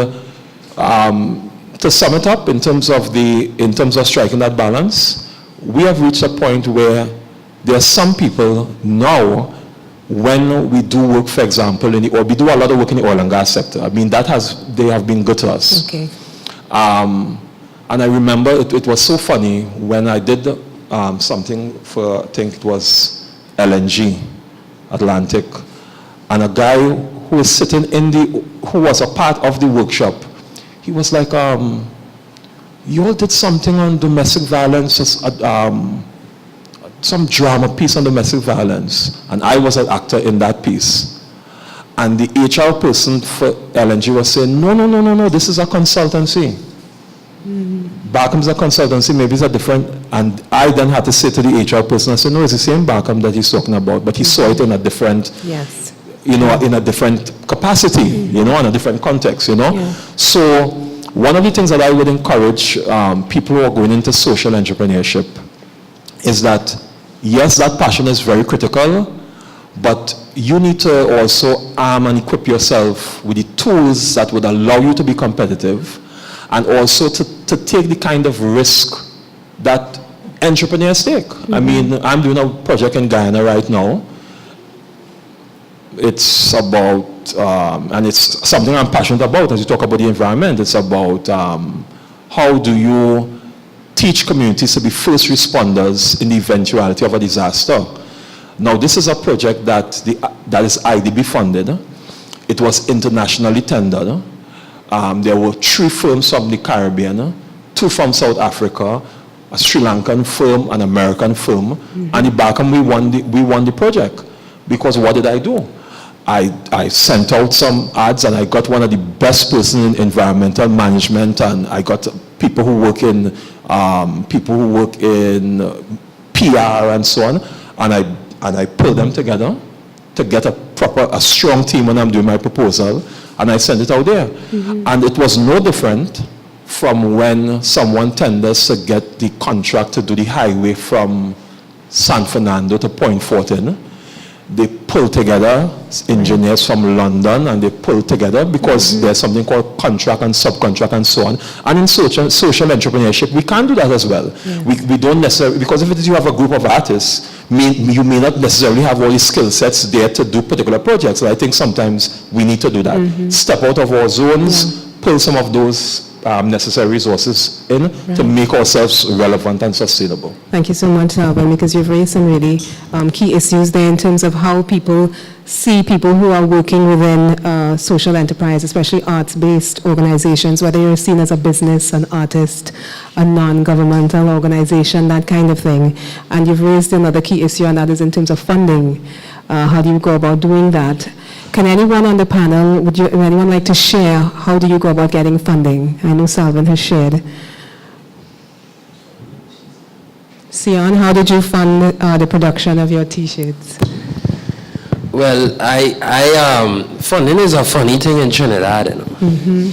to sum it up, in terms of striking that balance, we have reached a point where there are some people now, when we do work, for example, we do a lot of work in the oil and gas sector. I mean, they have been good to us. Okay. And I remember it was so funny when I did something for, I think it was LNG, Atlantic, and a guy who was sitting who was a part of the workshop, he was like, you all did something on domestic violence, some drama piece on domestic violence, and I was an actor in that piece. And the HR person for LNG was saying, no, this is a consultancy. Barkham's a consultancy, maybe it's a different, and I then had to say to the HR person, I said, no, it's the same Barkham that he's talking about, but he saw it in a different, yes, in a different capacity, in a different context, Yeah. So one of the things that I would encourage people who are going into social entrepreneurship is that, yes, that passion is very critical, but you need to also arm and equip yourself with the tools that would allow you to be competitive, and also to take the kind of risk that entrepreneurs take. Mm-hmm. I mean, I'm doing a project in Guyana right now. It's about, and it's something I'm passionate about as you talk about the environment. It's about how do you teach communities to be first responders in the eventuality of a disaster. Now, this is a project that is IDB funded. It was internationally tendered. There were 3 firms from the Caribbean, 2 from South Africa, a Sri Lankan firm, an American firm, mm-hmm. and the Barkham, we won the project. Because what did I do? I sent out some ads, and I got one of the best persons in environmental management, and I got people who work in PR and so on, and I pulled them together to get a strong team when I'm doing my proposal, and I sent it out there. Mm-hmm. And it was no different from when someone tenders to get the contract to do the highway from San Fernando to Point Fortin. They pull together engineers from London, and they pull together because mm-hmm. there's something called contract and subcontract and so on. And in social entrepreneurship, we can do that as well. Yeah. We don't necessarily, because if you have a group of artists, you may not necessarily have all the skill sets there to do particular projects. So I think sometimes we need to do that. Mm-hmm. Step out of our zones, pull some of those necessary resources in to make ourselves relevant and sustainable. Thank you so much, Alvin, because you've raised some really key issues there in terms of how people see people who are working within social enterprise, especially arts-based organizations, whether you're seen as a business, an artist, a non-governmental organization, that kind of thing. And you've raised another key issue, and that is in terms of funding. How do you go about doing that? Can anyone on the panel, would anyone like to share how do you go about getting funding? I know Salvin has shared. Sion, how did you fund the production of your T-shirts? Well, funding is a funny thing in Trinidad, you know. Mm-hmm.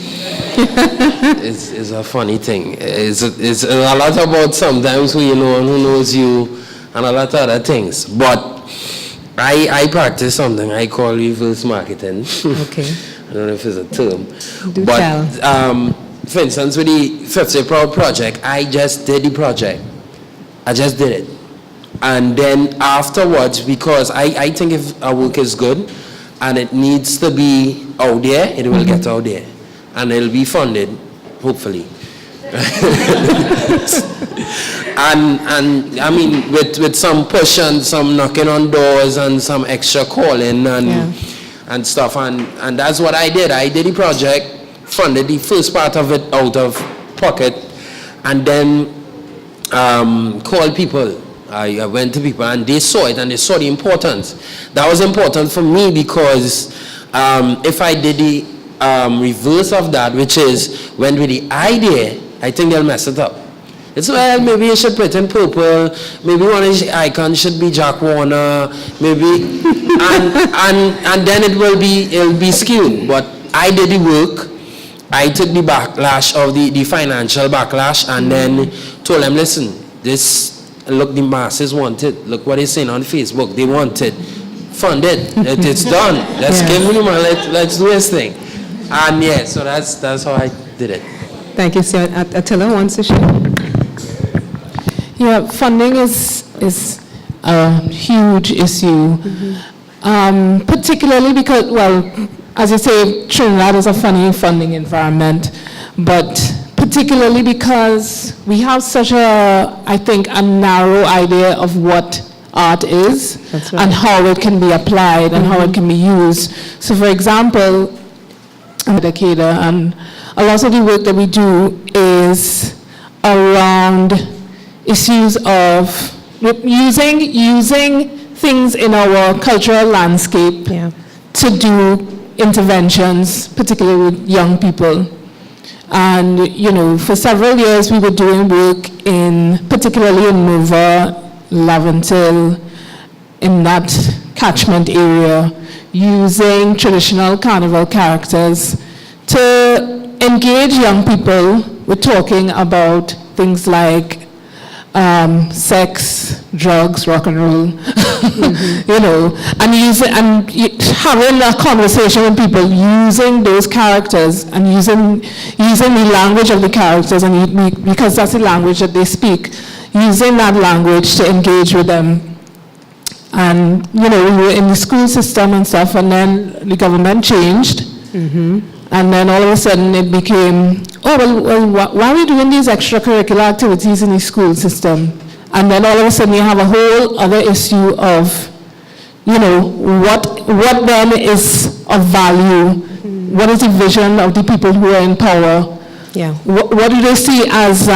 It's a funny thing. It's a lot about sometimes who you know and who knows you, and a lot of other things. But I practice something I call reverse marketing. Okay. I don't know if it's a term. But for instance, with the 50 Proud project, I just did the project. I just did it. And then afterwards, because I think if our work is good, and it needs to be out there, it will get out there. And it'll be funded, hopefully. and I mean, with some push and some knocking on doors and some extra calling and stuff. And that's what I did. I did the project, funded the first part of it out of pocket, and then called people. I went to people and they saw it and they saw the importance. That was important for me because if I did the reverse of that, which is went with the idea, I think they'll mess it up. It's, well, maybe you should put in purple, maybe one of the icons should be Jack Warner, maybe, and then it'll be skewed. But I did the work, I took the backlash of the financial backlash, and then told them, listen, this, look, the masses want it, look what they're saying on Facebook, they want it, fund it, it's done, let's give him let's do this thing. And yeah, so that's how I did it. Thank you, sir. Attila wants to share. Yeah, funding is a huge issue, particularly because, well, as you say, Trinidad is a funny funding environment, but particularly because we have such I think, a narrow idea of what art is. That's right. And how it can be applied and how it can be used. So, for example, I'm a dedicator, and a lot of the work that we do is around issues of using things in our cultural landscape to do interventions, particularly with young people. And, you know, for several years we were doing work particularly in Nova, Laventille, in that catchment area, using traditional carnival characters to engage young people with talking about things like sex, drugs, rock and roll, you know, and having a conversation with people using those characters and using the language of the characters, and because that's the language that they speak, using that language to engage with them. And, you know, we were in the school system and stuff, and then the government changed. And then all of a sudden it became, why are we doing these extracurricular activities in the school system? And then all of a sudden you have a whole other issue of, you know, what then is of value? What is the vision of the people who are in power? Yeah. What do they see as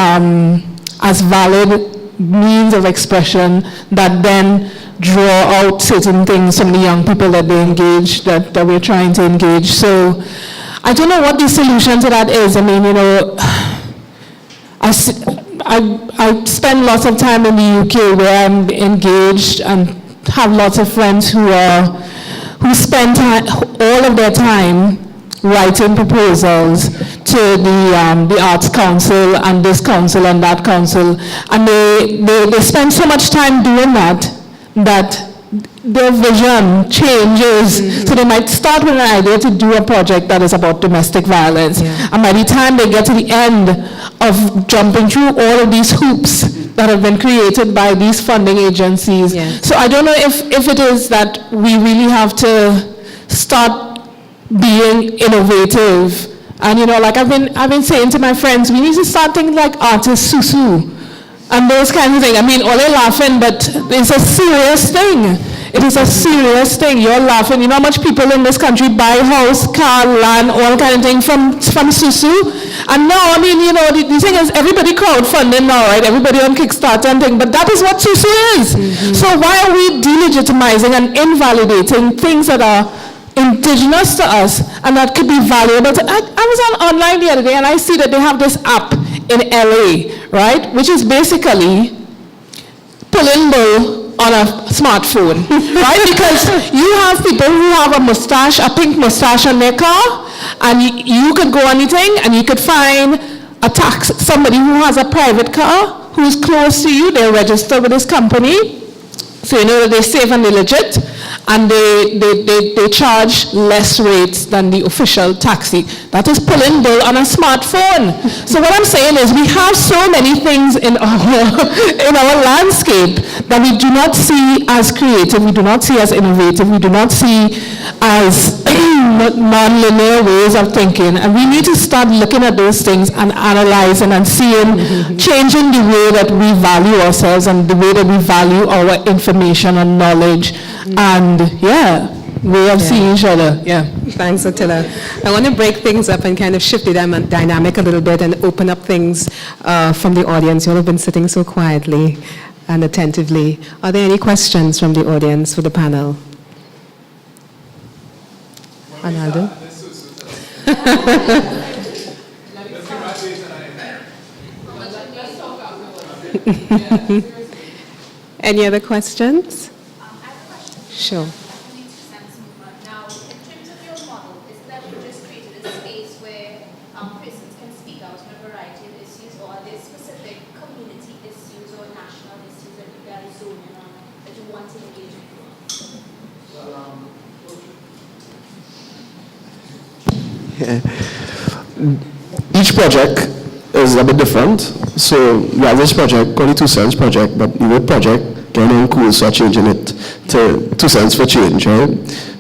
valid means of expression that then draw out certain things from the young people that they engage, that we're trying to engage? So I don't know what the solution to that is. I mean, you know, I spend lots of time in the UK where I'm engaged and have lots of friends who spend all of their time writing proposals to the Arts Council and this council and that council, and they spend so much time doing that their vision changes. So they might start with an idea to do a project that is about domestic violence, and by the time they get to the end of jumping through all of these hoops that have been created by these funding agencies. So I don't know if it is that we really have to start being innovative. And, you know, like I've been saying to my friends, we need to start thinking like artists Susu and those kinds of things. I mean, all they're laughing, but it's a serious thing. It is a serious thing. You're laughing. You know how much people in this country buy house, car, land, all kind of thing from Susu? And now, I mean, you know, the thing is, everybody crowdfunding now, right? Everybody on Kickstarter and thing, but that is what Susu is. So why are we delegitimizing and invalidating things that are indigenous to us and that could be valuable to, I was on online the other day and I see that they have this app in LA, right, which is basically pulling bull on a smartphone, right? Because you have people who have a mustache, a pink mustache on their car, and you could go on the thing and you could find somebody who has a private car who's close to you. They're registered with this company, so you know that they're safe and they're legit, and they charge less rates than the official taxi. That is pulling bull on a smartphone. So what I'm saying is we have so many things in our landscape that we do not see as creative, we do not see as innovative, we do not see as non-linear ways of thinking. And we need to start looking at those things and analyzing and seeing, changing the way that we value ourselves and the way that we value our information and knowledge. And way of seeing each other. Thanks, Attila. I want to break things up and kind of shift the dynamic a little bit and open up things from the audience. You all have been sitting so quietly and attentively. Are there any questions from the audience for the panel? Arnaldo? Any other questions? Sure. Each project is a bit different. So we have this project called the 2 Cents Project, but the word project can include so changing it to 2 cents for change, right?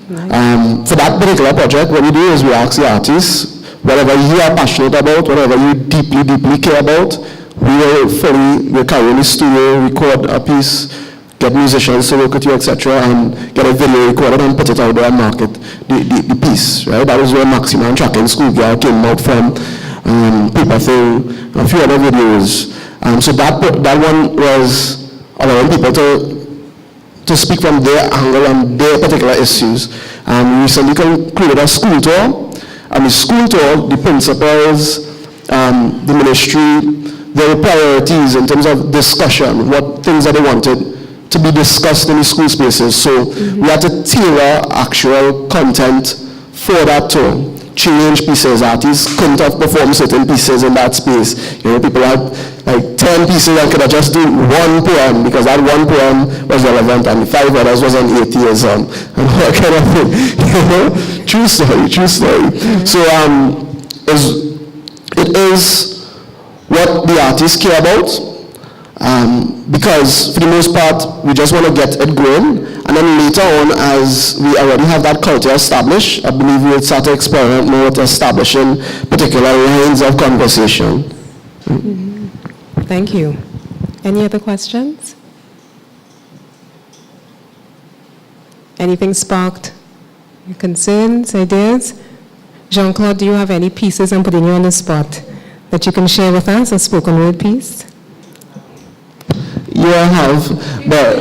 Nice. For that particular project, what we do is we ask the artists, whatever you are passionate about, whatever you deeply, deeply care about, we'll carry in the studio, record a piece, get musicians to work with you, etc., and get a video recorded and put it out there and market the piece, right? That was where Maxima and Tracking Schoolgirl came out from, Paper Thing, a few other videos. So that one was allowing people to speak from their angle and their particular issues. We recently created a school tour, and the school tour, the principals, the ministry, their priorities in terms of discussion, what things that they wanted to be discussed in the school spaces. So we had to tailor actual content for that tour. Change pieces. Artists couldn't have performed certain pieces in that space. People had like 10 pieces and could have just do one poem because that one poem was relevant and the 5 others wasn't 8 years on. And that kind of thing. True story. So it is what the artists care about. Because for the most part, we just want to get it going, and then later on, as we already have that culture established, I believe we'll start to experiment more with establishing particular lines of conversation. Thank you. Any other questions? Anything sparked your concerns, ideas? Jean-Claude, do you have any pieces I'm putting you on the spot that you can share with us, a spoken word piece? Yeah, I have, but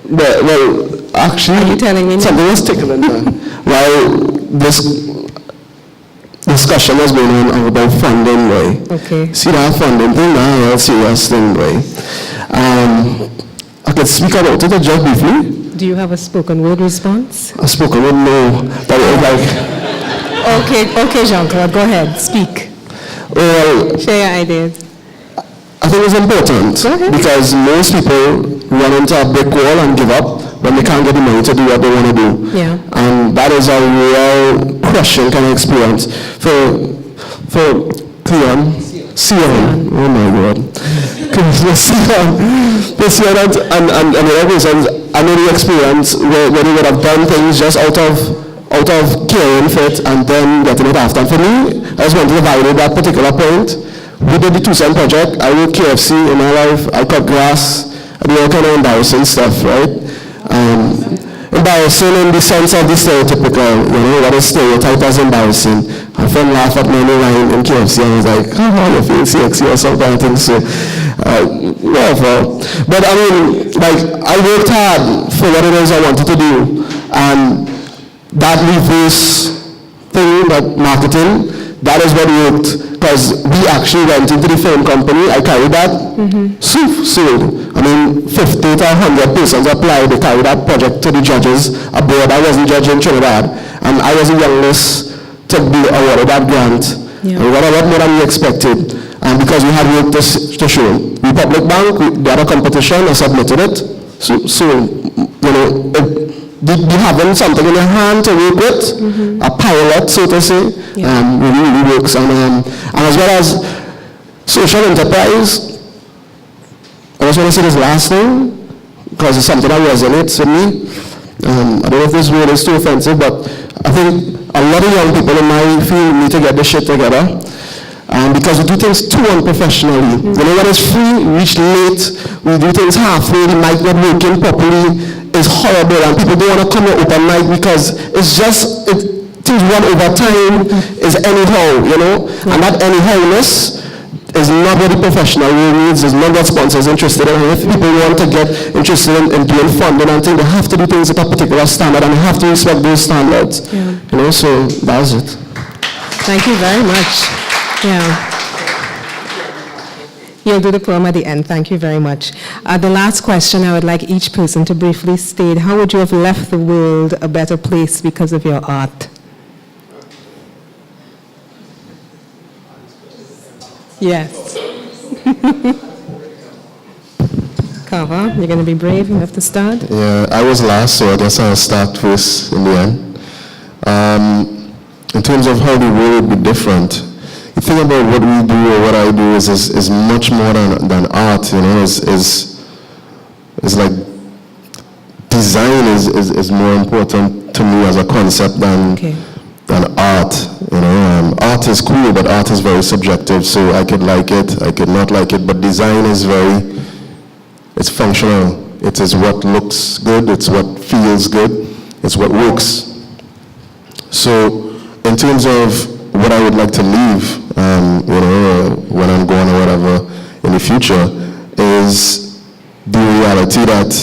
well, actually, are you telling me something was tickling there. While this discussion was going on about funding, right? Okay. See that funding thing now, a serious thing, right? I could speak about it just briefly. Do you have a spoken word response? A spoken word, no. But it was like... Okay, Jean-Claude, go ahead, speak. Well, share your ideas. I think it's important because most people run into a brick wall and give up when they can't get the money to do what they want to do. Yeah. And that is a real crushing kind of experience. For Cleon, oh my God. And the other reasons, I know the experience where they would have done things just out of caring for it and then getting it after. And for me, I just wanted to validate that particular point. We did the 2 Cent Project. I worked KFC in my life. I cut grass. I did all kind of embarrassing stuff, right? Embarrassing in the sense of the stereotypical, what is stereotyped as embarrassing. A friend laughed at me in the line in KFC and was like, you feel sexy or something, I think so. Whatever. But I mean, I worked hard for what it is I wanted to do. And that reverse thing, that marketing, that is what worked, because we actually went into the film company. I carried that, sold. I mean, 50 to 100 persons applied. They carried that project to the judges abroad. I wasn't judging Trinidad, and I was the youngest to be awarded that grant. Yeah. We got a lot more than we expected, and because we had work to show. Republic Bank, they had a competition, I submitted it. Be having something in your hand to work with, a pilot, so to say, really works. And as well as Social Enterprise, I just want to say this last thing, because it's something that resonates with me. I don't know if this word is too offensive, but I think a lot of young people in my field need to get this shit together. Because we do things too unprofessionally. You know, when it's free, we reach late, we do things halfway, the mic not working properly, it's horrible, and people don't want to come here open mic because it's just, things run over time, is anyhow, you know, and that anyhowness is not what the professional world needs, is not what sponsors are interested in. If people want to get interested in doing funding and things, they have to do things at a particular standard, and they have to respect those standards. Yeah. You know, so that's it. Thank you very much. Yeah. You'll do the poem at the end. Thank you very much. The last question, I would like each person to briefly state, how would you have left the world a better place because of your art? Yes. Kava, you're going to be brave. You have to start. Yeah, I was last, so I guess I'll start first in the end. In terms of how the world would be different, the thing about what we do or what I do is much more than art, you know, is like design is more important to me as a concept than art, you know. Art is cool, but art is very subjective, so I could like it, I could not like it, but design is it's functional. It is what looks good, it's what feels good, it's what works. So in terms of what I would like to leave, you know, when I'm gone or whatever in the future, is the reality that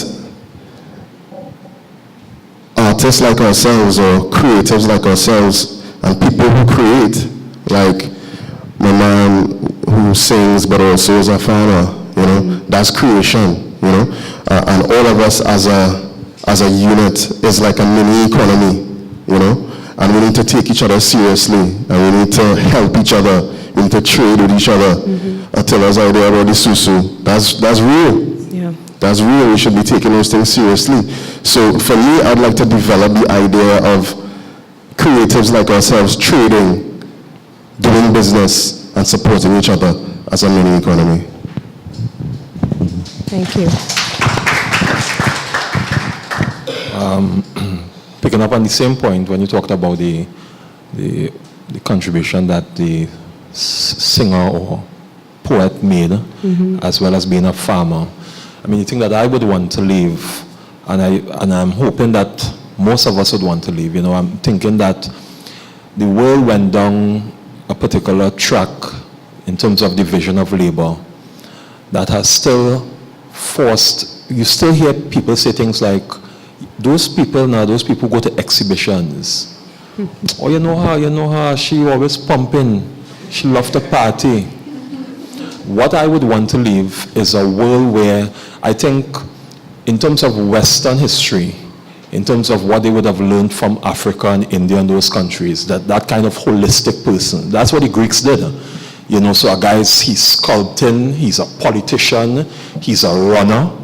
artists like ourselves or creatives like ourselves and people who create, like my man who sings but also is a farmer, you know, that's creation, you know, and all of us as a unit is like a mini economy, you know. And we need to take each other seriously, and we need to help each other. We need to trade with each other. Tell us idea about the susu. That's real. Yeah. That's real. We should be taking those things seriously. So for me, I'd like to develop the idea of creatives like ourselves trading, doing business, and supporting each other as a mini economy. Thank you. Picking up on the same point when you talked about the contribution that the singer or poet made, as well as being a farmer. I mean, the thing that I would want to leave, and I'm hoping that most of us would want to leave, you know, I'm thinking that the world went down a particular track in terms of division of labor that has still forced, you still hear people say things like, those people go to exhibitions. Oh, you know her, she always pumping, she loves to party. What I would want to leave is a world where I think, in terms of Western history, in terms of what they would have learned from Africa and India and those countries, that kind of holistic person, that's what the Greeks did. You know, so a guy, he's sculpting, he's a politician, he's a runner.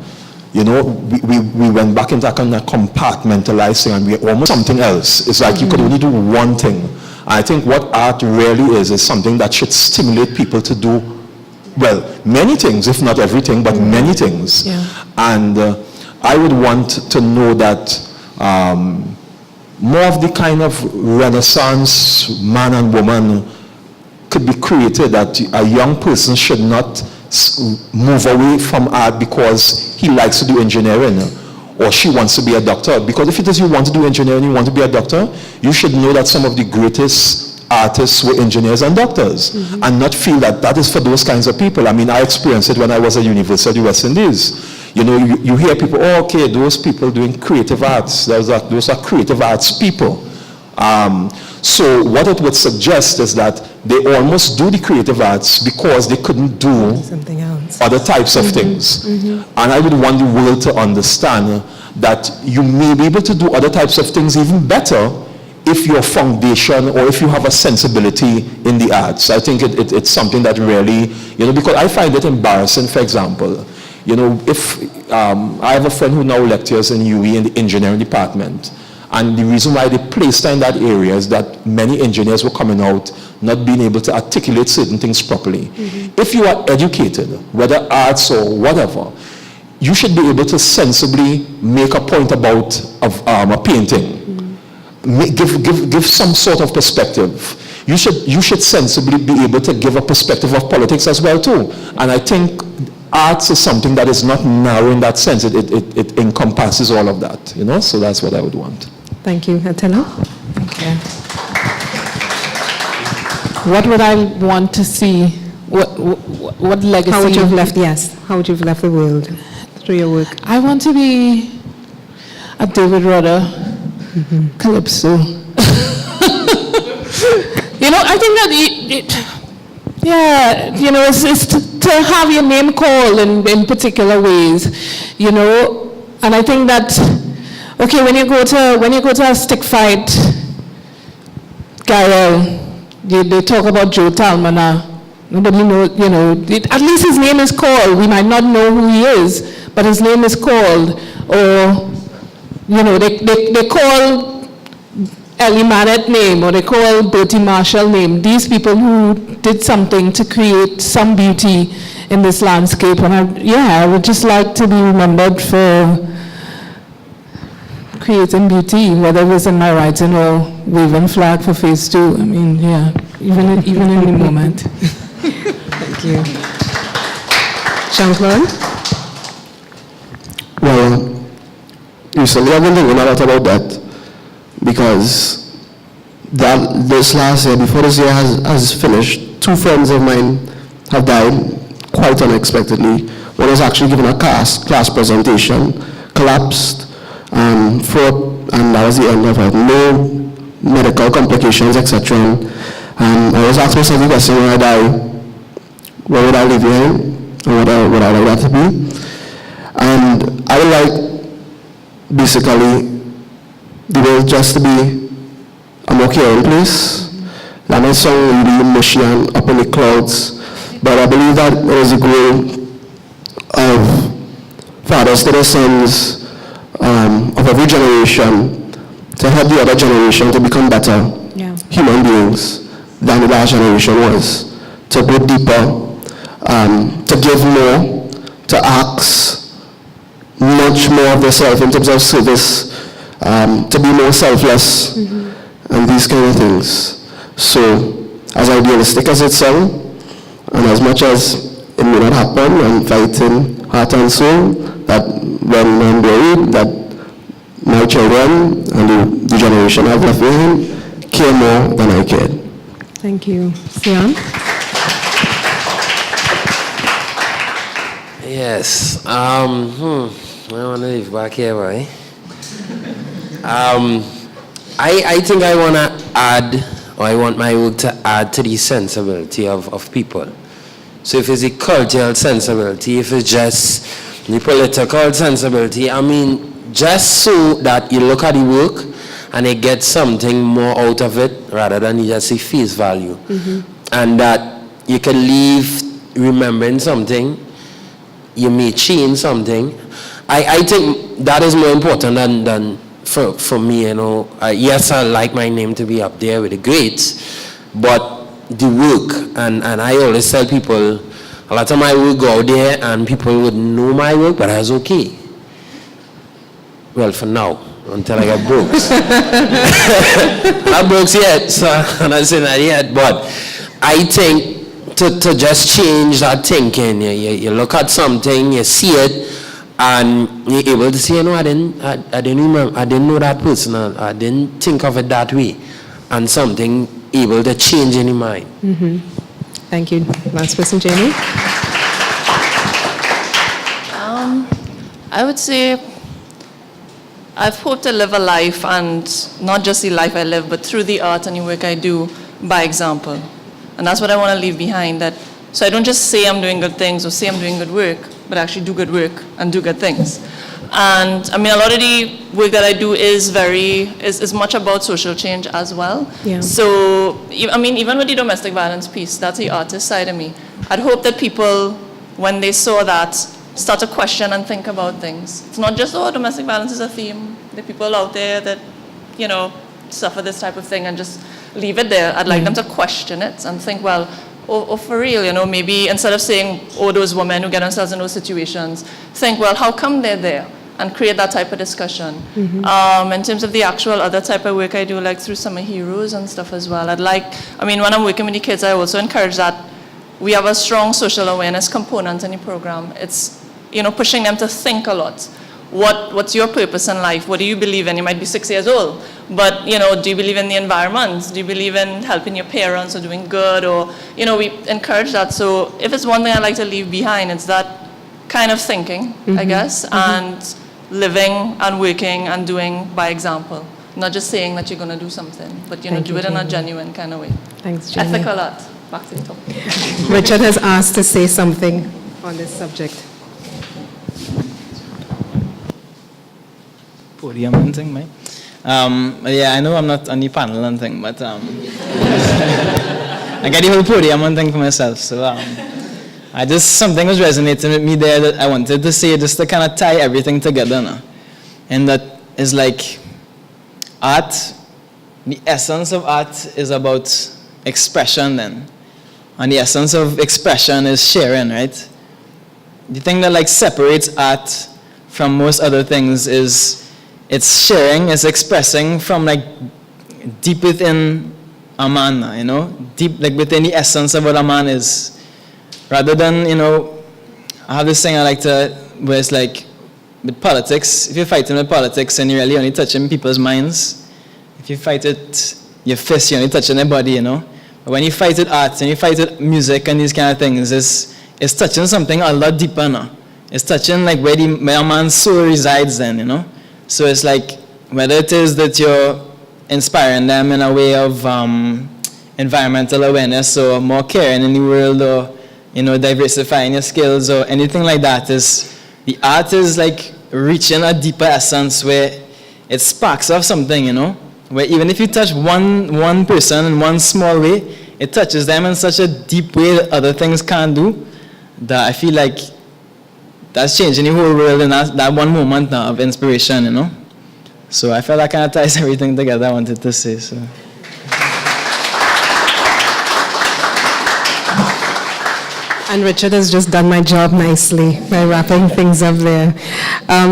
You know, we went back into that kind of compartmentalizing, and we almost something else. It's like you could only do one thing. I think what art really is something that should stimulate people to do, well, many things, if not everything, but many things. Yeah. And I would want to know that more of the kind of Renaissance man and woman could be created, that a young person should not move away from art because he likes to do engineering or she wants to be a doctor. Because if it is you want to do engineering, you want to be a doctor, you should know that some of the greatest artists were engineers and doctors, and not feel that that is for those kinds of people. I mean, I experienced it when I was at University of the West Indies. You know, you hear people, oh, okay, those people doing creative arts, those are creative arts people. So what it would suggest is that they almost do the creative arts because they couldn't do Something else. other types of things. And I would want the world to understand that you may be able to do other types of things even better if your foundation or if you have a sensibility in the arts. I think it's something that really, you know, because I find it embarrassing, for example, you know, if I have a friend who now lectures in UE in the engineering department, and the reason why they placed her in that area is that many engineers were coming out not being able to articulate certain things properly. If you are educated, whether arts or whatever, you should be able to sensibly make a point about a painting. Give some sort of perspective. You should sensibly be able to give a perspective of politics as well too. And I think arts is something that is not narrow in that sense. It encompasses all of that, you know. So that's what I would want. Thank you. Attila? Okay. What would I want to see? What legacy? How would you have left? Yes. How would you have left the world through your work? I want to be a David Rudder, Calypso. You know, I think that it's to have your name called in particular ways, you know. And I think that, okay, when you go to a stick fight, Garel, they talk about Joe Talmana. Nobody knows, you know. At least his name is called. We might not know who he is, but his name is called. Or, you know, they call Ellie Manet name, or they call Bertie Marshall name. These people who did something to create some beauty in this landscape. And I would just like to be remembered for creating beauty, whether it was in my writing or waving flag for phase 2. I mean, yeah, even in the moment. Thank you. Jean-Claude? Well, recently I've been thinking a lot about that, because this last year, before this year has finished, 2 friends of mine have died quite unexpectedly. One was actually given a class presentation, collapsed, and that was the end of it. No medical complications, etc. And I was asking myself the question, when I die, where would I live behind? And what would I like that to be? And I would like, basically, the world just to be a more caring place. That might sound really mushy and up in the clouds, but I believe that there is a goal of fathers to their sons, of every generation, to help the other generation to become better human beings than the last generation was, to go deeper, to give more, to ask much more of themselves in terms of service, to be more selfless, and these kind of things. So, as idealistic as it sounds, and as much as it may not happen, I'm fighting heart and soul that when I'm buried, that my children and the generation I've left behind care more than I cared. Thank you. Sian? Yes. I want to live back here, right? I think I want to add, or I want my work to add to the sensibility of people. So if it's a cultural sensibility, if it's just the political sensibility, I mean, just so that you look at the work and you get something more out of it rather than you just see face value. And that you can leave remembering something, you may change something. I think that is more important than for me, you know. Yes, I like my name to be up there with the greats, but the work, and I always tell people, a lot of my work go out there and people would know my work, but I was okay. Well, for now, until I get broke. Not broke yet, so I'm not saying that yet, but I think to just change that thinking, you look at something, you see it, and you're able to say, no, I didn't remember, I didn't know that person, I didn't think of it that way, and something able to change in your mind. Thank you. Last person, Jamie. I would say I've hoped to live a life, and not just the life I live, but through the art and the work I do, by example. And that's what I want to leave behind. So I don't just say I'm doing good things or say I'm doing good work, but actually do good work and do good things. And I mean, a lot of the work that I do is much about social change as well. Yeah. So, I mean, even with the domestic violence piece, that's the artist side of me. I'd hope that people, when they saw that, start to question and think about things. It's not just, oh, domestic violence is a theme. There are people out there that, you know, suffer this type of thing and just leave it there. I'd like them to question it and think, well, or for real, you know, maybe instead of saying, oh, those women who get themselves in those situations, think, well, how come they're there? And create that type of discussion. In terms of the actual other type of work I do, like through Summer Heroes and stuff as well, when I'm working with the kids, I also encourage that we have a strong social awareness component in the program. It's, you know, pushing them to think a lot. What's your purpose in life? What do you believe in? You might be 6 years old, but, you know, do you believe in the environment? Do you believe in helping your parents or doing good? Or, you know, we encourage that. So if it's one thing I like to leave behind, it's that kind of thinking, I guess, and living and working and doing by example. Not just saying that you're going to do something, but, you know, do it in a genuine kind of way. Thanks, Jamie. Ethical art. Back to the topic. Richard has asked to say something on this subject. Podium and thing, mate. Yeah, I know I'm not on the panel and thing, but I got the whole podium and thing for myself. So something was resonating with me there that I wanted to say, just to kind of tie everything together now. And that is like art, the essence of art is about expression then. And the essence of expression is sharing, right? The thing that like separates art from most other things is it's sharing, it's expressing from like deep within a man, you know? Deep, like within the essence of what a man is. Rather than, you know, I have this thing I like to, where it's like, with politics, if you're fighting with politics and you're really only touching people's minds, if you fight it, your fist, you're only touching their body, you know? But when you fight with art and you fight with music and these kind of things, it's touching something a lot deeper now. It's touching like where a man's soul resides then, you know? So it's like, whether it is that you're inspiring them in a way of environmental awareness or more caring in the world, or, you know, diversifying your skills or anything like that, is the art is like reaching a deeper essence where it sparks off something, you know, where even if you touch one person in one small way, it touches them in such a deep way that other things can't do, that I feel like that's changing the whole world in that one moment now of inspiration, you know. So I felt that kind of ties everything together I wanted to say. So. And Richard has just done my job nicely by wrapping things up there.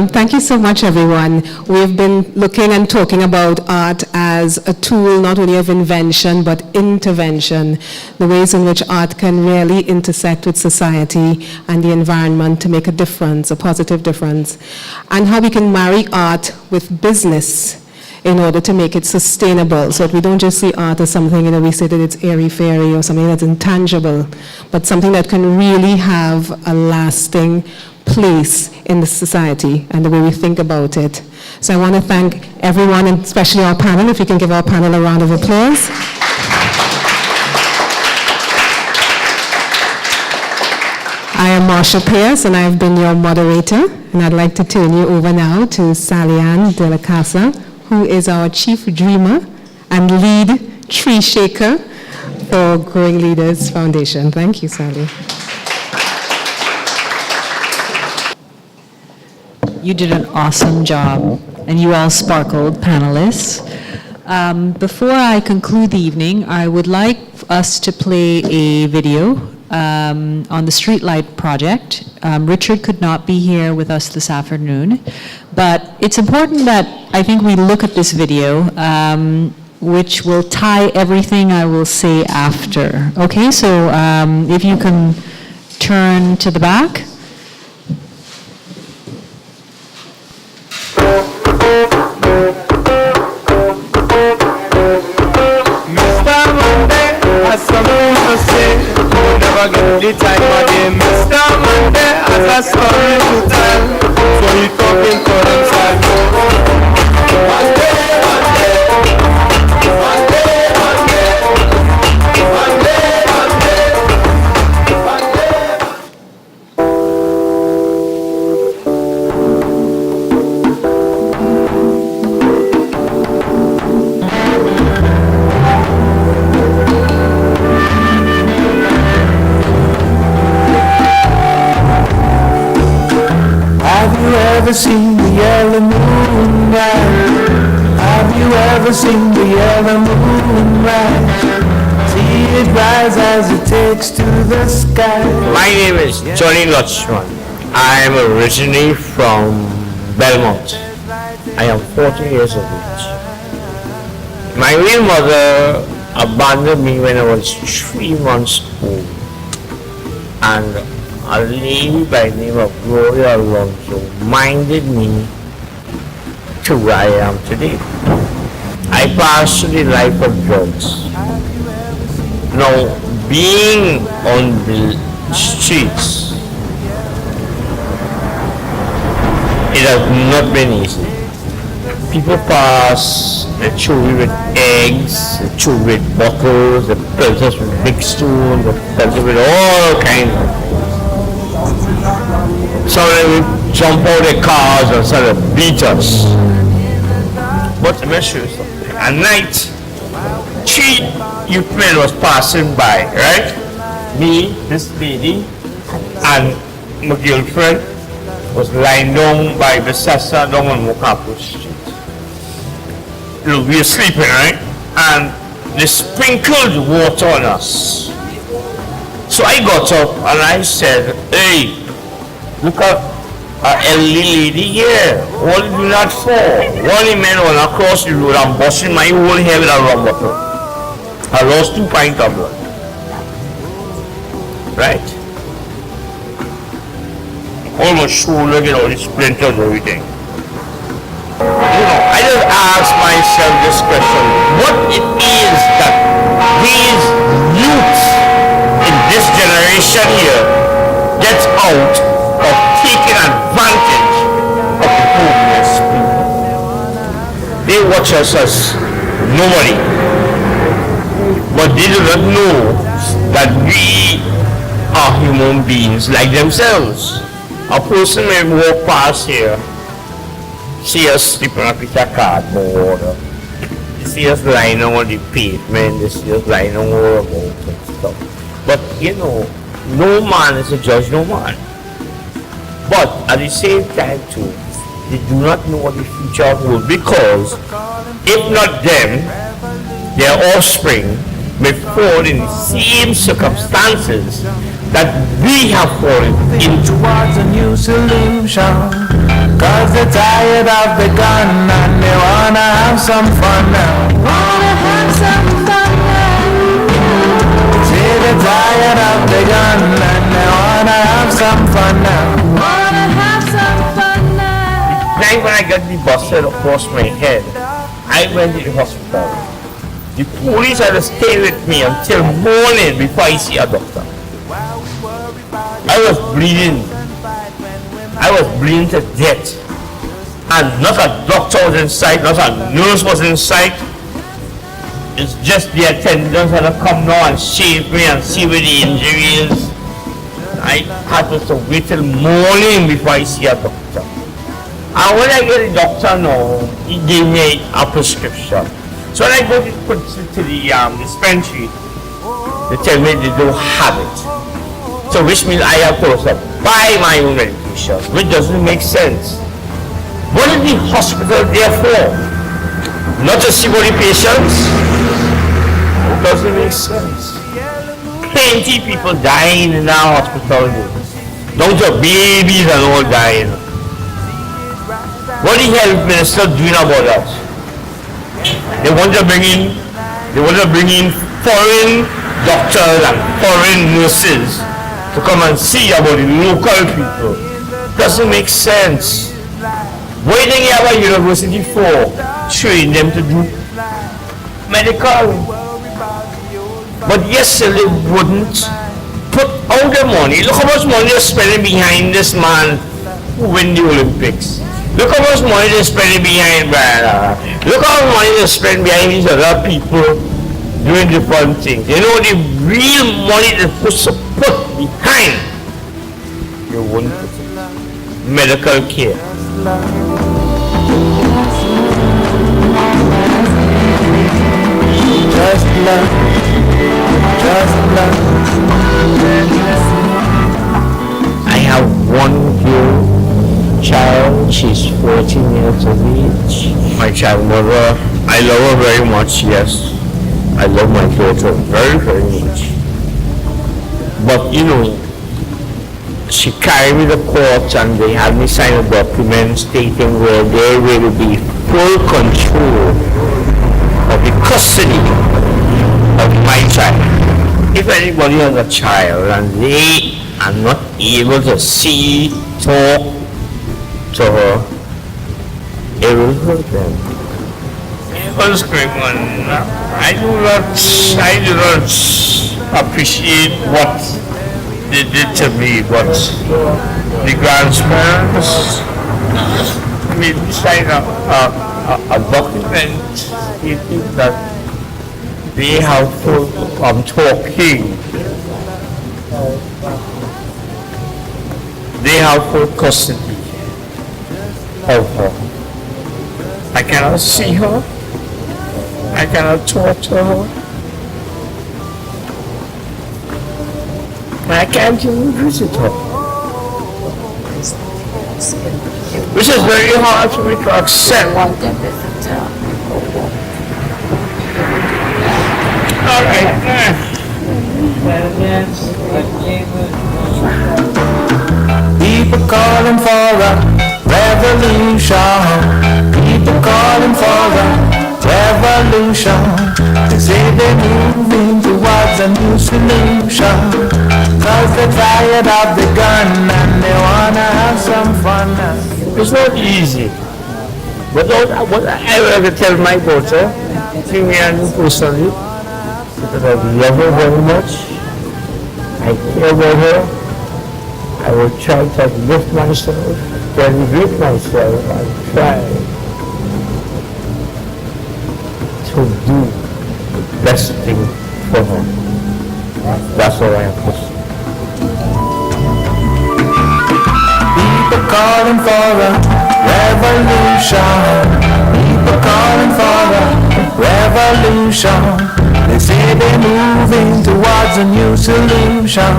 Thank you so much, everyone. We've been looking and talking about art as a tool not only of invention but intervention, the ways in which art can really intersect with society and the environment to make a difference, a positive difference, and how we can marry art with business in order to make it sustainable, so that we don't just see art as something, you know, we say that it's airy-fairy or something that's intangible, but something that can really have a lasting place in the society and the way we think about it. So I want to thank everyone, and especially our panel. If you can give our panel a round of applause. I am Marsha Pierce, and I have been your moderator, and I'd like to turn you over now to Sally Ann de la Casa, who is our chief dreamer and lead tree shaker for Growing Leaders Foundation. Thank you, Sally. You did an awesome job, and you all sparkled, panelists. Before I conclude the evening, I would like us to play a video on the Streetlight Project. Richard could not be here with us this afternoon, but it's important that I think we look at this video, which will tie everything I will say after. Okay, so if you can turn to the back. The time of day, Mr. Monday has a story to tell, so he talking for himself. Monday, Monday, Monday, Monday, Monday, ever seen the yellow moon rise? Have you ever seen the yellow moon rise? See it rise as it takes to the sky. My name is Johnny Lutchman. I am originally from Belmont. I am 40 years of age. My real mother abandoned me when I was 3 months old. And a lady by the name of Gloria Alonso minded me to where I am today. I passed through the life of drugs. Now, being on the streets, it has not been easy. People pass, they chew you with eggs, they chew you with bottles, they pelt us with big stones, they pelt us with all kinds of things. Some of them will jump out of their cars and sort of beat us. But let me show you something. At night, 3 youth men was passing by, right? Me, this lady, and my girlfriend was lying down by Bethesda down on Mokapu Street. Look, we were sleeping, right? And they sprinkled water on us. So I got up and I said, hey, look at an elderly lady here. What did you not for? One of the men went across the road and busting my whole hair with a rum bottle. I lost 2 pints of blood. Right? Almost shoulder, get all the splinters, everything. I just ask myself this question: what it is that these youths in this generation here gets out of taking advantage of the homeless people? They watch us as nobody, but they do not know that we are human beings like themselves. A person may walk past here, see us sleeping on a piece of cardboard, they see us lying on the pavement, they see us lying on the road and stuff. But you know, no man is a judge, no man. But at the same time too, they do not know what the future holds, because if not them, their offspring may fall in the same circumstances that we have fallen into. Towards a new solution, cause they're tired of the gun and they wanna have some fun now. Wanna have some fun now. Say they're tired of the gun and they wanna have some fun now. Wanna have some fun now. The night when I got the busted across my head, I went to the hospital. The police had to stay with me until morning before I see a doctor. I was bleeding. I was bleeding to death. And not a doctor was in sight, not a nurse was in sight. It's just the attendants had to come now and shave me and see where the injury is. I had to wait till morning before I see a doctor. And when I get a doctor now, he gave me a prescription. So when I go to the dispensary, they tell me they don't have it. So which means I have to buy my own medication, which doesn't make sense. What is the hospital there for? Not to see what the patients? It doesn't make sense. Plenty people dying in our hospital. Don't your babies and all dying. What the health minister doing about that? They want to bring in foreign doctors and foreign nurses to come and see about the local people. Doesn't make sense. What do you think you have a university for? Train them to do medical. But yes, they wouldn't put out the money. Look how much money they're spending behind this man who win the Olympics. Look how much money they're spending behind Brian. Look how much money they spend behind these other people doing different things. You know the real money they put behind, you wouldn't put it. Medical care. Just love, just love. I have one girl child, she's 14 years of age. My child mother, I love her very much, yes. I love my daughter very, very much. But you know, she carried me to court and they had me sign a document stating where there will be full control of the custody of my child. If anybody has a child and they are not able to see, talk to her, it will hurt them. It was great one. I do not appreciate what they did to me, but the grandparents made me sign a document stating that they have full, I'm talking, they have full custody of her. I cannot see her, I cannot talk to her, I can't even visit her. Which is very hard for me to accept. All right. People calling for a revolution. People calling for a revolution. They say they're moving towards a new solution. Cause they're tired of the gun and they wanna have some fun. It's not easy. But what I will tell my daughter, me and personally, because I love her very much, I care about her, I will try to lift myself, to elevate myself, and try to do the best thing for her. That's all I have to say. People calling for a revolution. People calling for a revolution. They say they're moving towards a new solution.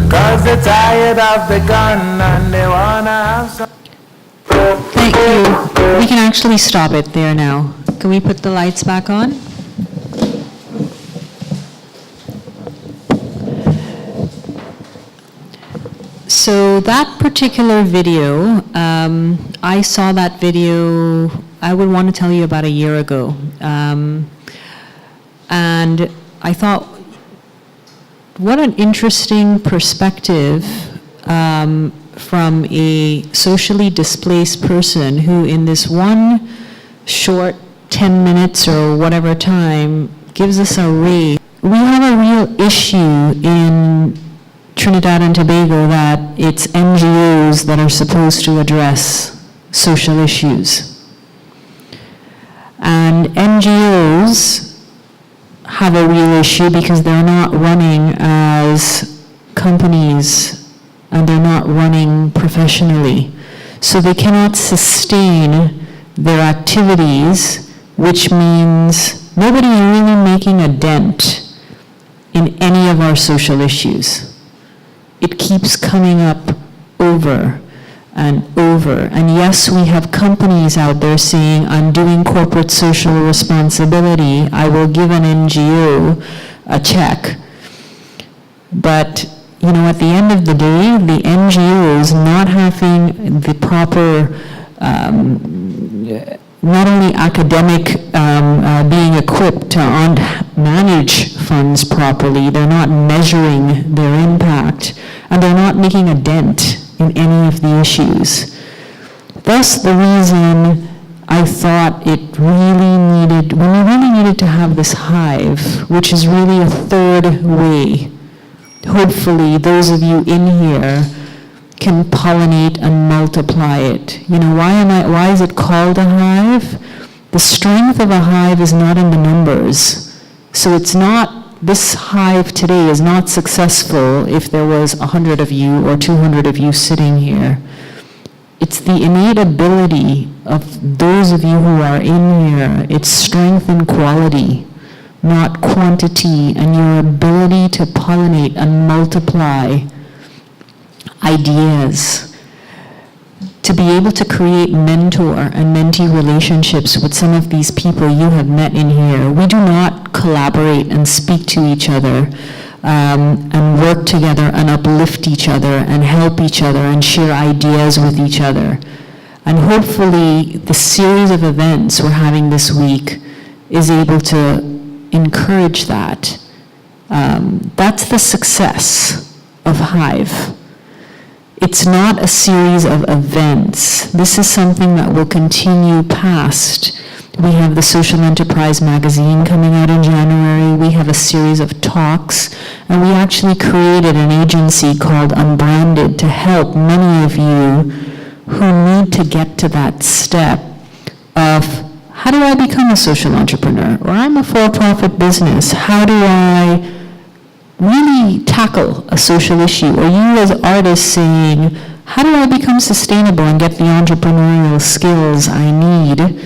Cause they're tired of the gun and they wanna have some. Thank you. We can actually stop it there now. Can we put the lights back on? So that particular video, I saw that video, I would want to tell you about a year ago. And I thought, what an interesting perspective from a socially displaced person who in this one short 10 minutes or whatever time gives us a ray. We have a real issue in Trinidad and Tobago that it's NGOs that are supposed to address social issues. And NGOs have a real issue because they're not running as companies and they're not running professionally. So they cannot sustain their activities, which means nobody is really making a dent in any of our social issues. It keeps coming up over and over. And yes, we have companies out there saying, I'm doing corporate social responsibility, I will give an NGO a check. But, you know, at the end of the day, the NGOs not having the proper, not only academic being equipped to manage funds properly, they're not measuring their impact, and they're not making a dent in any of the issues. Thus the reason I thought it really needed, when we really needed to have this hive, which is really a third way. Hopefully those of you in here can pollinate and multiply it. You know, why is it called a hive? The strength of a hive is not in the numbers. So it's not, this hive today is not successful if there was 100 of you or 200 of you sitting here. It's the innate ability of those of you who are in here. It's strength and quality, not quantity, and your ability to pollinate and multiply ideas, to to be able to create mentor and mentee relationships with some of these people you have met in here. We do not collaborate and speak to each other and work together and uplift each other and help each other and share ideas with each other. And hopefully the series of events we're having this week is able to encourage that. That's the success of Hive. It's not a series of events. This is something that will continue past. We have the Social Enterprise magazine coming out in January. We have a series of talks, and we actually created an agency called Unbranded to help many of you who need to get to that step of, how do I become a social entrepreneur? Or I'm a for-profit business. How do I really tackle a social issue? Or you as artists saying, how do I become sustainable and get the entrepreneurial skills I need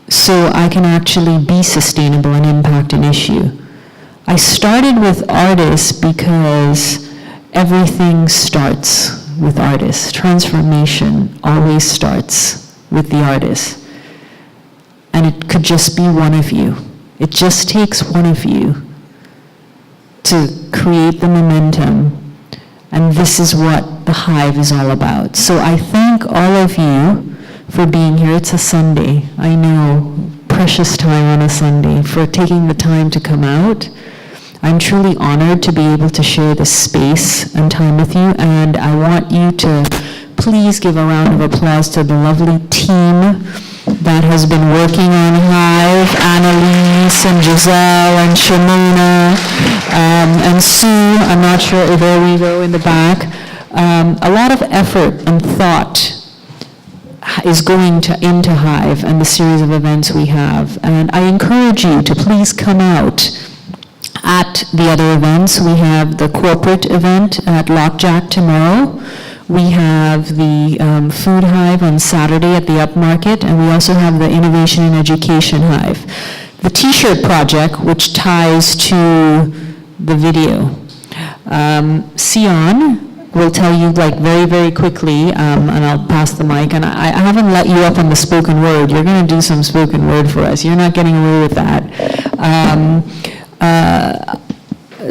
so I can actually be sustainable and impact an issue? I started with artists because everything starts with artists. Transformation always starts with the artist. And it could just be one of you. It just takes one of you to create the momentum. And this is what the Hive is all about. So I thank all of you for being here. It's a Sunday. I know, precious time on a Sunday, for taking the time to come out. I'm truly honored to be able to share this space and time with you, and I want you to please give a round of applause to the lovely team that has been working on Hive, Annalise and Giselle and Shimona and Sue. I'm not sure, there we go in the back. A lot of effort and thought is going into Hive and the series of events we have. And I encourage you to please come out at the other events. We have the corporate event at Lockjack tomorrow. We have the Food Hive on Saturday at the Upmarket, and we also have the Innovation and Education Hive. The T-shirt project, which ties to the video. Sion will tell you like very quickly, and I'll pass the mic, and I haven't let you up on the spoken word. You're going to do some spoken word for us. You're not getting away with that.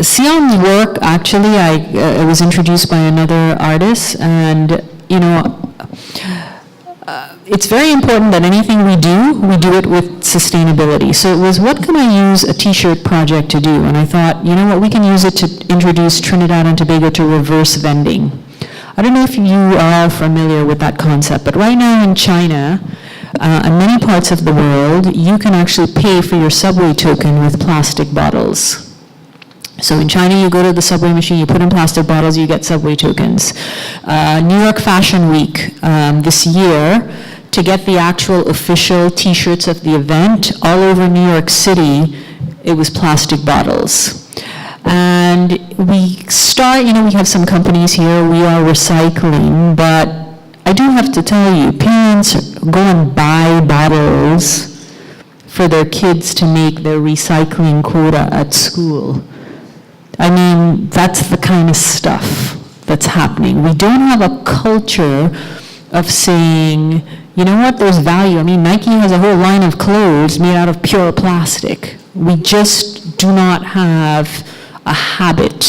Sion's work, actually, it was introduced by another artist, and, you know, it's very important that anything we do it with sustainability. So it was, what can I use a T-shirt project to do? And I thought, you know what, we can use it to introduce Trinidad and Tobago to reverse vending. I don't know if you are familiar with that concept, but right now in China, and many parts of the world, you can actually pay for your subway token with plastic bottles. So in China, you go to the subway machine, you put in plastic bottles, you get subway tokens. New York Fashion Week this year, to get the actual official T-shirts of the event, all over New York City, it was plastic bottles. And we have some companies here, we are recycling, but I do have to tell you, parents go and buy bottles for their kids to make their recycling quota at school. I mean, that's the kind of stuff that's happening. We don't have a culture of saying, you know what, there's value. I mean, Nike has a whole line of clothes made out of pure plastic. We just do not have a habit.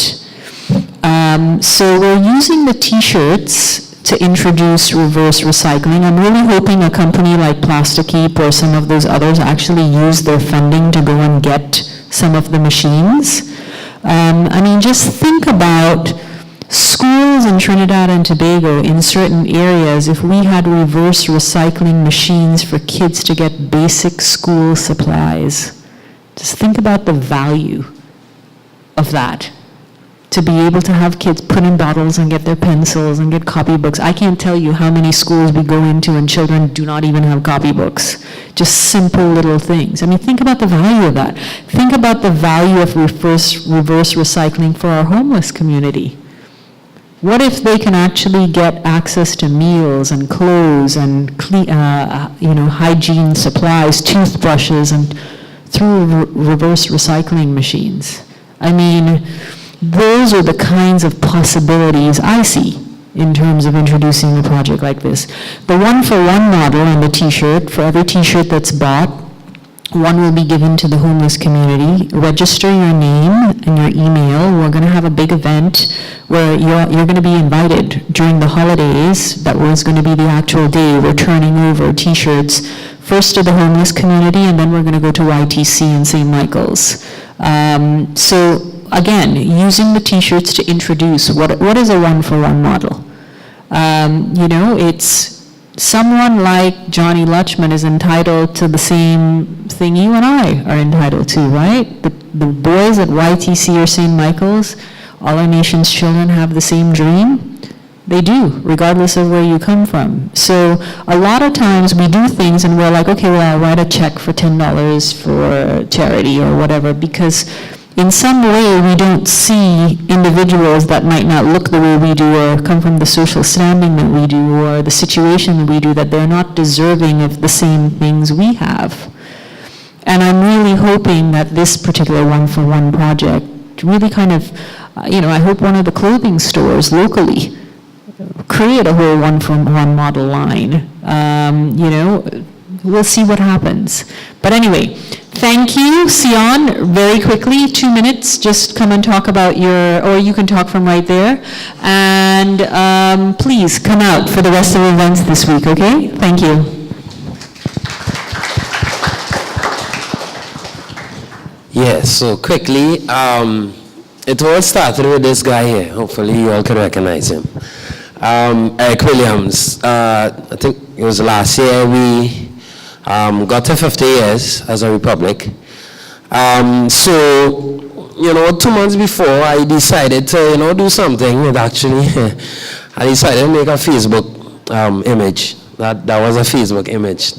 So we're using the T-shirts to introduce reverse recycling. I'm really hoping a company like Plastic Heap or some of those others actually use their funding to go and get some of the machines. I mean, just think about schools in Trinidad and Tobago in certain areas. If we had reverse recycling machines for kids to get basic school supplies, just think about the value of that. To be able to have kids put in bottles and get their pencils and get copybooks. I can't tell you how many schools we go into and children do not even have copybooks. Just simple little things. I mean, think about the value of that. Think about the value of reverse recycling for our homeless community. What if they can actually get access to meals and clothes and hygiene supplies, toothbrushes, and through reverse recycling machines? I mean, those are the kinds of possibilities I see in terms of introducing a project like this. The one-for-one model on the t-shirt, for every t-shirt that's bought, one will be given to the homeless community. Register your name and your email. We're going to have a big event where you're going to be invited during the holidays. That was going to be the actual day. We're turning over t-shirts first to the homeless community, and then we're going to go to YTC and St. Michael's. So again, using the t-shirts to introduce what is a one-for-one model. You know, it's someone like Johnny Lutchman is entitled to the same thing you and I are entitled to, right? The boys at YTC or St. Michael's, all our nation's children have the same dream. They do, regardless of where you come from. So a lot of times we do things and we're like, okay, well, I'll write a check for $10 for charity or whatever, because in some way we don't see individuals that might not look the way we do or come from the social standing that we do or the situation that we do, that they're not deserving of the same things we have. And I'm really hoping that this particular one-for-one project really kind of, you know, I hope one of the clothing stores locally create a whole one-for-one model line. You know, we'll see what happens. But anyway, thank you, Sion. Very quickly, 2 minutes, just come and talk about your, or you can talk from right there. And please come out for the rest of the events this week, okay? Thank you. Yes, so quickly, it all started with this guy here. Hopefully you all can recognize him. Eric Williams. I think it was last year we got to 50 years as a republic. So, you know, 2 months before I decided to, you know, do something. And actually, I decided to make a Facebook image. That was a Facebook image.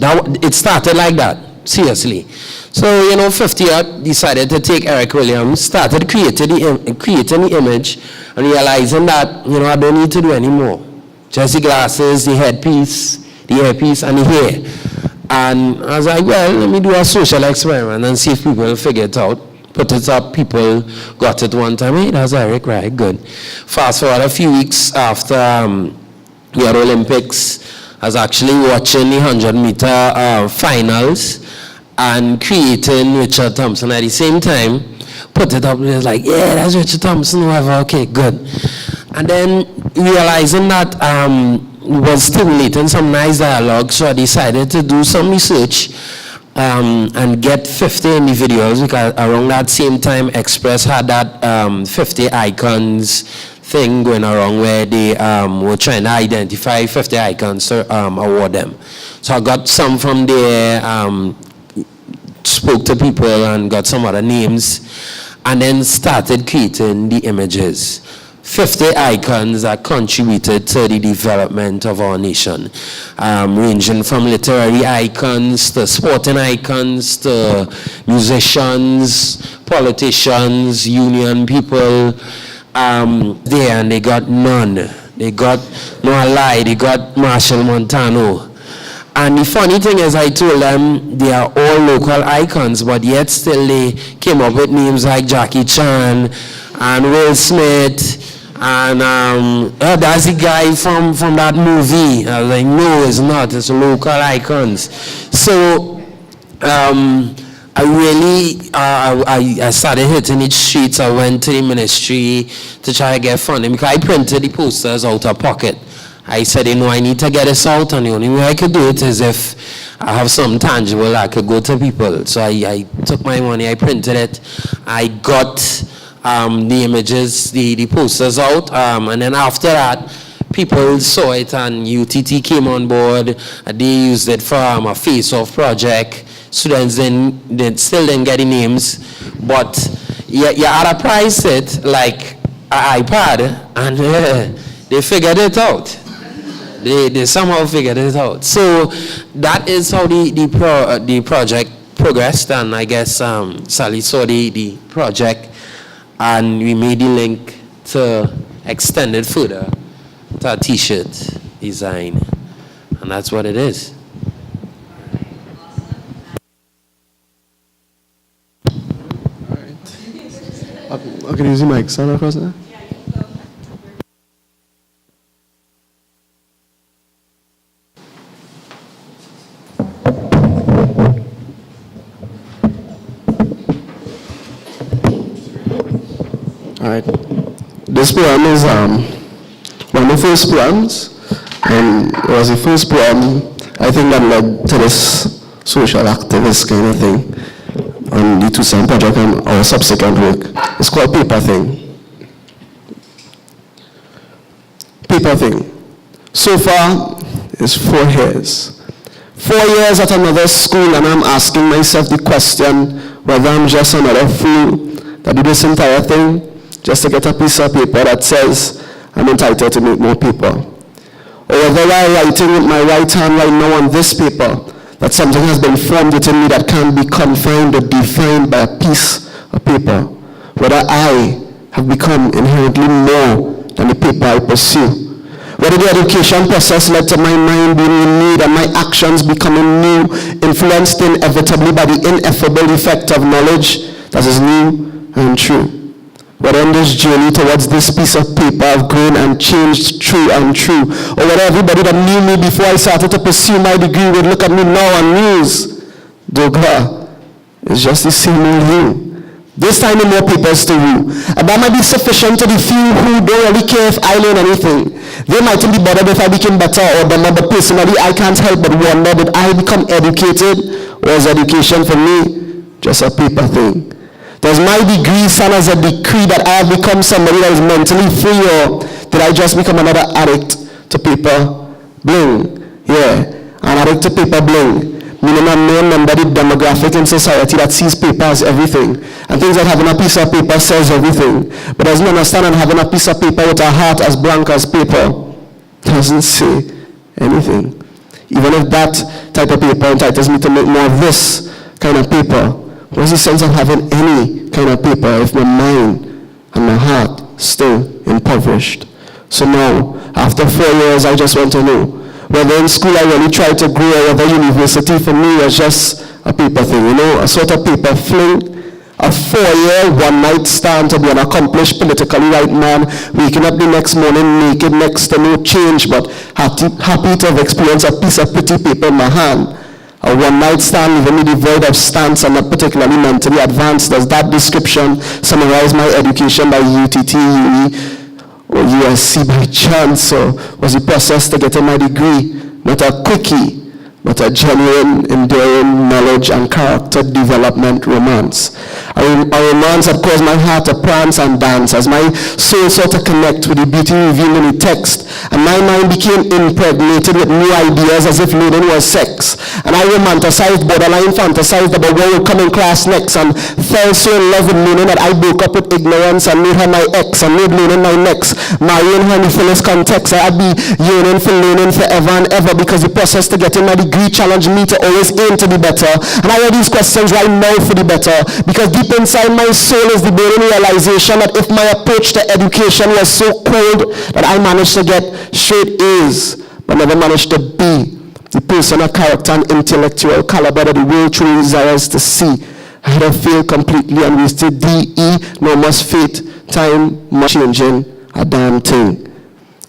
It started like that, seriously. So, you know, 50th decided to take Eric Williams, started creating the image, and realizing that, you know, I don't need to do any more. Just the glasses, the headpiece, the earpiece, and the hair. And I was like, well, let me do a social experiment and see if people figure it out. Put it up, people got it one time. Hey, that's Eric, right, good. Fast forward a few weeks after the Olympics, I was actually watching the 100-meter finals and creating Richard Thompson at the same time. Put it up, and it was like, yeah, that's Richard Thompson, whatever, okay, good. And then realizing that was stimulating some nice dialogue, so I decided to do some research and get 50 individuals, because around that same time, Express had that 50 icons thing going around where they were trying to identify 50 icons to award them. So I got some from there, spoke to people and got some other names, and then started creating the images. 50 icons that contributed to the development of our nation, ranging from literary icons to sporting icons to musicians, politicians, union people. There, and they got none. They got no lie. They got Marshall Montano. And the funny thing is, I told them they are all local icons, but yet still they came up with names like Jackie Chan and Will Smith. And that's the guy from that movie. I was like, no, it's not. It's local icons. So I really, I started hitting each streets. I went to the ministry to try to get funding, because I printed the posters out of pocket. I said, you know, I need to get this out, and the only way I could do it is if I have something tangible I could go to people. So I took my money, I printed it, I got the images, the posters out, and then after that, people saw it, and UTT came on board. They used it for a face-off project. Students still didn't get the names, but you had to price it like an iPad, and they figured it out. They somehow figured it out. So that is how the project progressed, and I guess Sally saw the project, and we made the link to extend it further to a t-shirt design, and that's what it is. Okay, use the mic. Stand across there. All right. This poem is one of the first poems, and it was the first poem I think that led to this social activist kind of thing on the 2 Cent project and our subsequent work. It's called Paper Thing. Paper Thing. So far, it's 4 years. 4 years at another school, and I'm asking myself the question whether I'm just another fool that did this entire thing just to get a piece of paper that says I'm entitled to make more paper. Or whether I'm writing with my right hand right now on this paper that something has been formed within me that can't be confined or defined by a piece of paper. Whether I have become inherently more than the paper I pursue. Whether the education process led to my mind being renewed and my actions becoming new, influenced inevitably by the ineffable effect of knowledge that is new and true. Whether on this journey towards this piece of paper I've grown and changed true and true, or whether everybody that knew me before I started to pursue my degree would look at me now and muse, Douglas, it's just the same old you. This time in more papers to you. And that might be sufficient to the few who don't really care if I learn anything. They mightn't be bothered if I became better or dumber, but personally I can't help but wonder, did I become educated, or is education for me just a paper thing? Does my degree stand as a decree that I have become somebody that is mentally free, or did I just become another addict to paper bling? Yeah, an addict to paper bling. Meaning I'm no member of the demographic in society that sees paper as everything and thinks that having a piece of paper says everything, but doesn't understand that having a piece of paper with a heart as blank as paper doesn't say anything. Even if that type of paper entitles me to make more of this kind of paper, what's the sense of having any kind of paper if my mind and my heart still impoverished? So now, after 4 years, I just want to know whether in school I really tried to grow, or whether university for me was just a paper thing, a sort of paper fling, a 4-year one-night stand to be an accomplished politically right man, waking up the next morning naked next to no change, but happy to have experienced a piece of pretty paper in my hand. A one-night stand leaving me devoid of stance and not particularly mentally advanced. Does that description summarize my education by UTT, UE, or USC by chance, or was the process to getting my degree not a quickie, but a genuine, enduring knowledge and character development romance? A romance that caused my heart to prance and dance as my soul sought to connect with the beauty revealed in the text, and my mind became impregnated with new ideas as if learning was sex. And I romanticized, borderline fantasized about what would come in class next, and fell so in love with learning that I broke up with ignorance and made her my ex and made learning my next. Marrying her in the fullest context, I'd be yearning for learning forever and ever, because the process to getting my degree challenged me to always aim to be better. And I wear these questions right now for the better, because deep inside my soul is the burning realization that if my approach to education was so cold that I managed to get straight A's but never managed to be the person of character and intellectual caliber that the world truly desires to see, I had failed completely and wasted DE, no must fate, time, much changing a damn thing.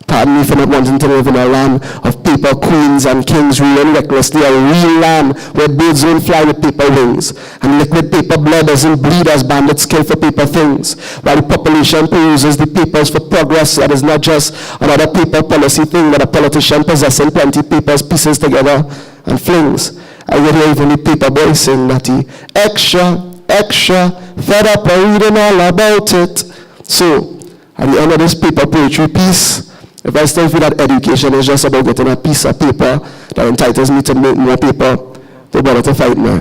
Pardon me for not wanting to live in a land of paper queens and kings ruling recklessly, a real land where birds don't fly with paper wings, and liquid paper blood doesn't bleed as bandits kill for paper things, while the population peruses the papers for progress that is not just another paper policy thing, but a politician possessing plenty papers, pieces together, and flings. I would hear even the paper boy sing that he extra, fed up of reading all about it. So, at the end of this paper poetry piece, if I still feel that education is just about getting a piece of paper that entitles me to make more paper, they better to fight me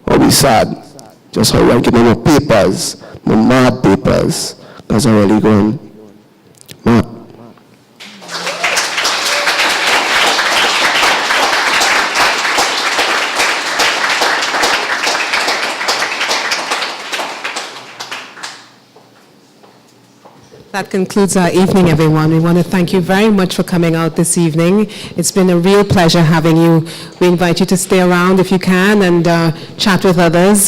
or be sad. Just how I'm getting more papers, more mad papers, because I'm really going mad. That concludes our evening, everyone. We want to thank you very much for coming out this evening. It's been a real pleasure having you. We invite you to stay around if you can and chat with others,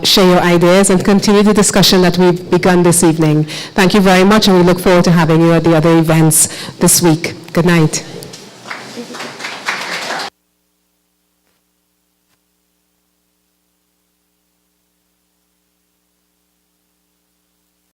share your ideas, and continue the discussion that we've begun this evening. Thank you very much, and we look forward to having you at the other events this week. Good night.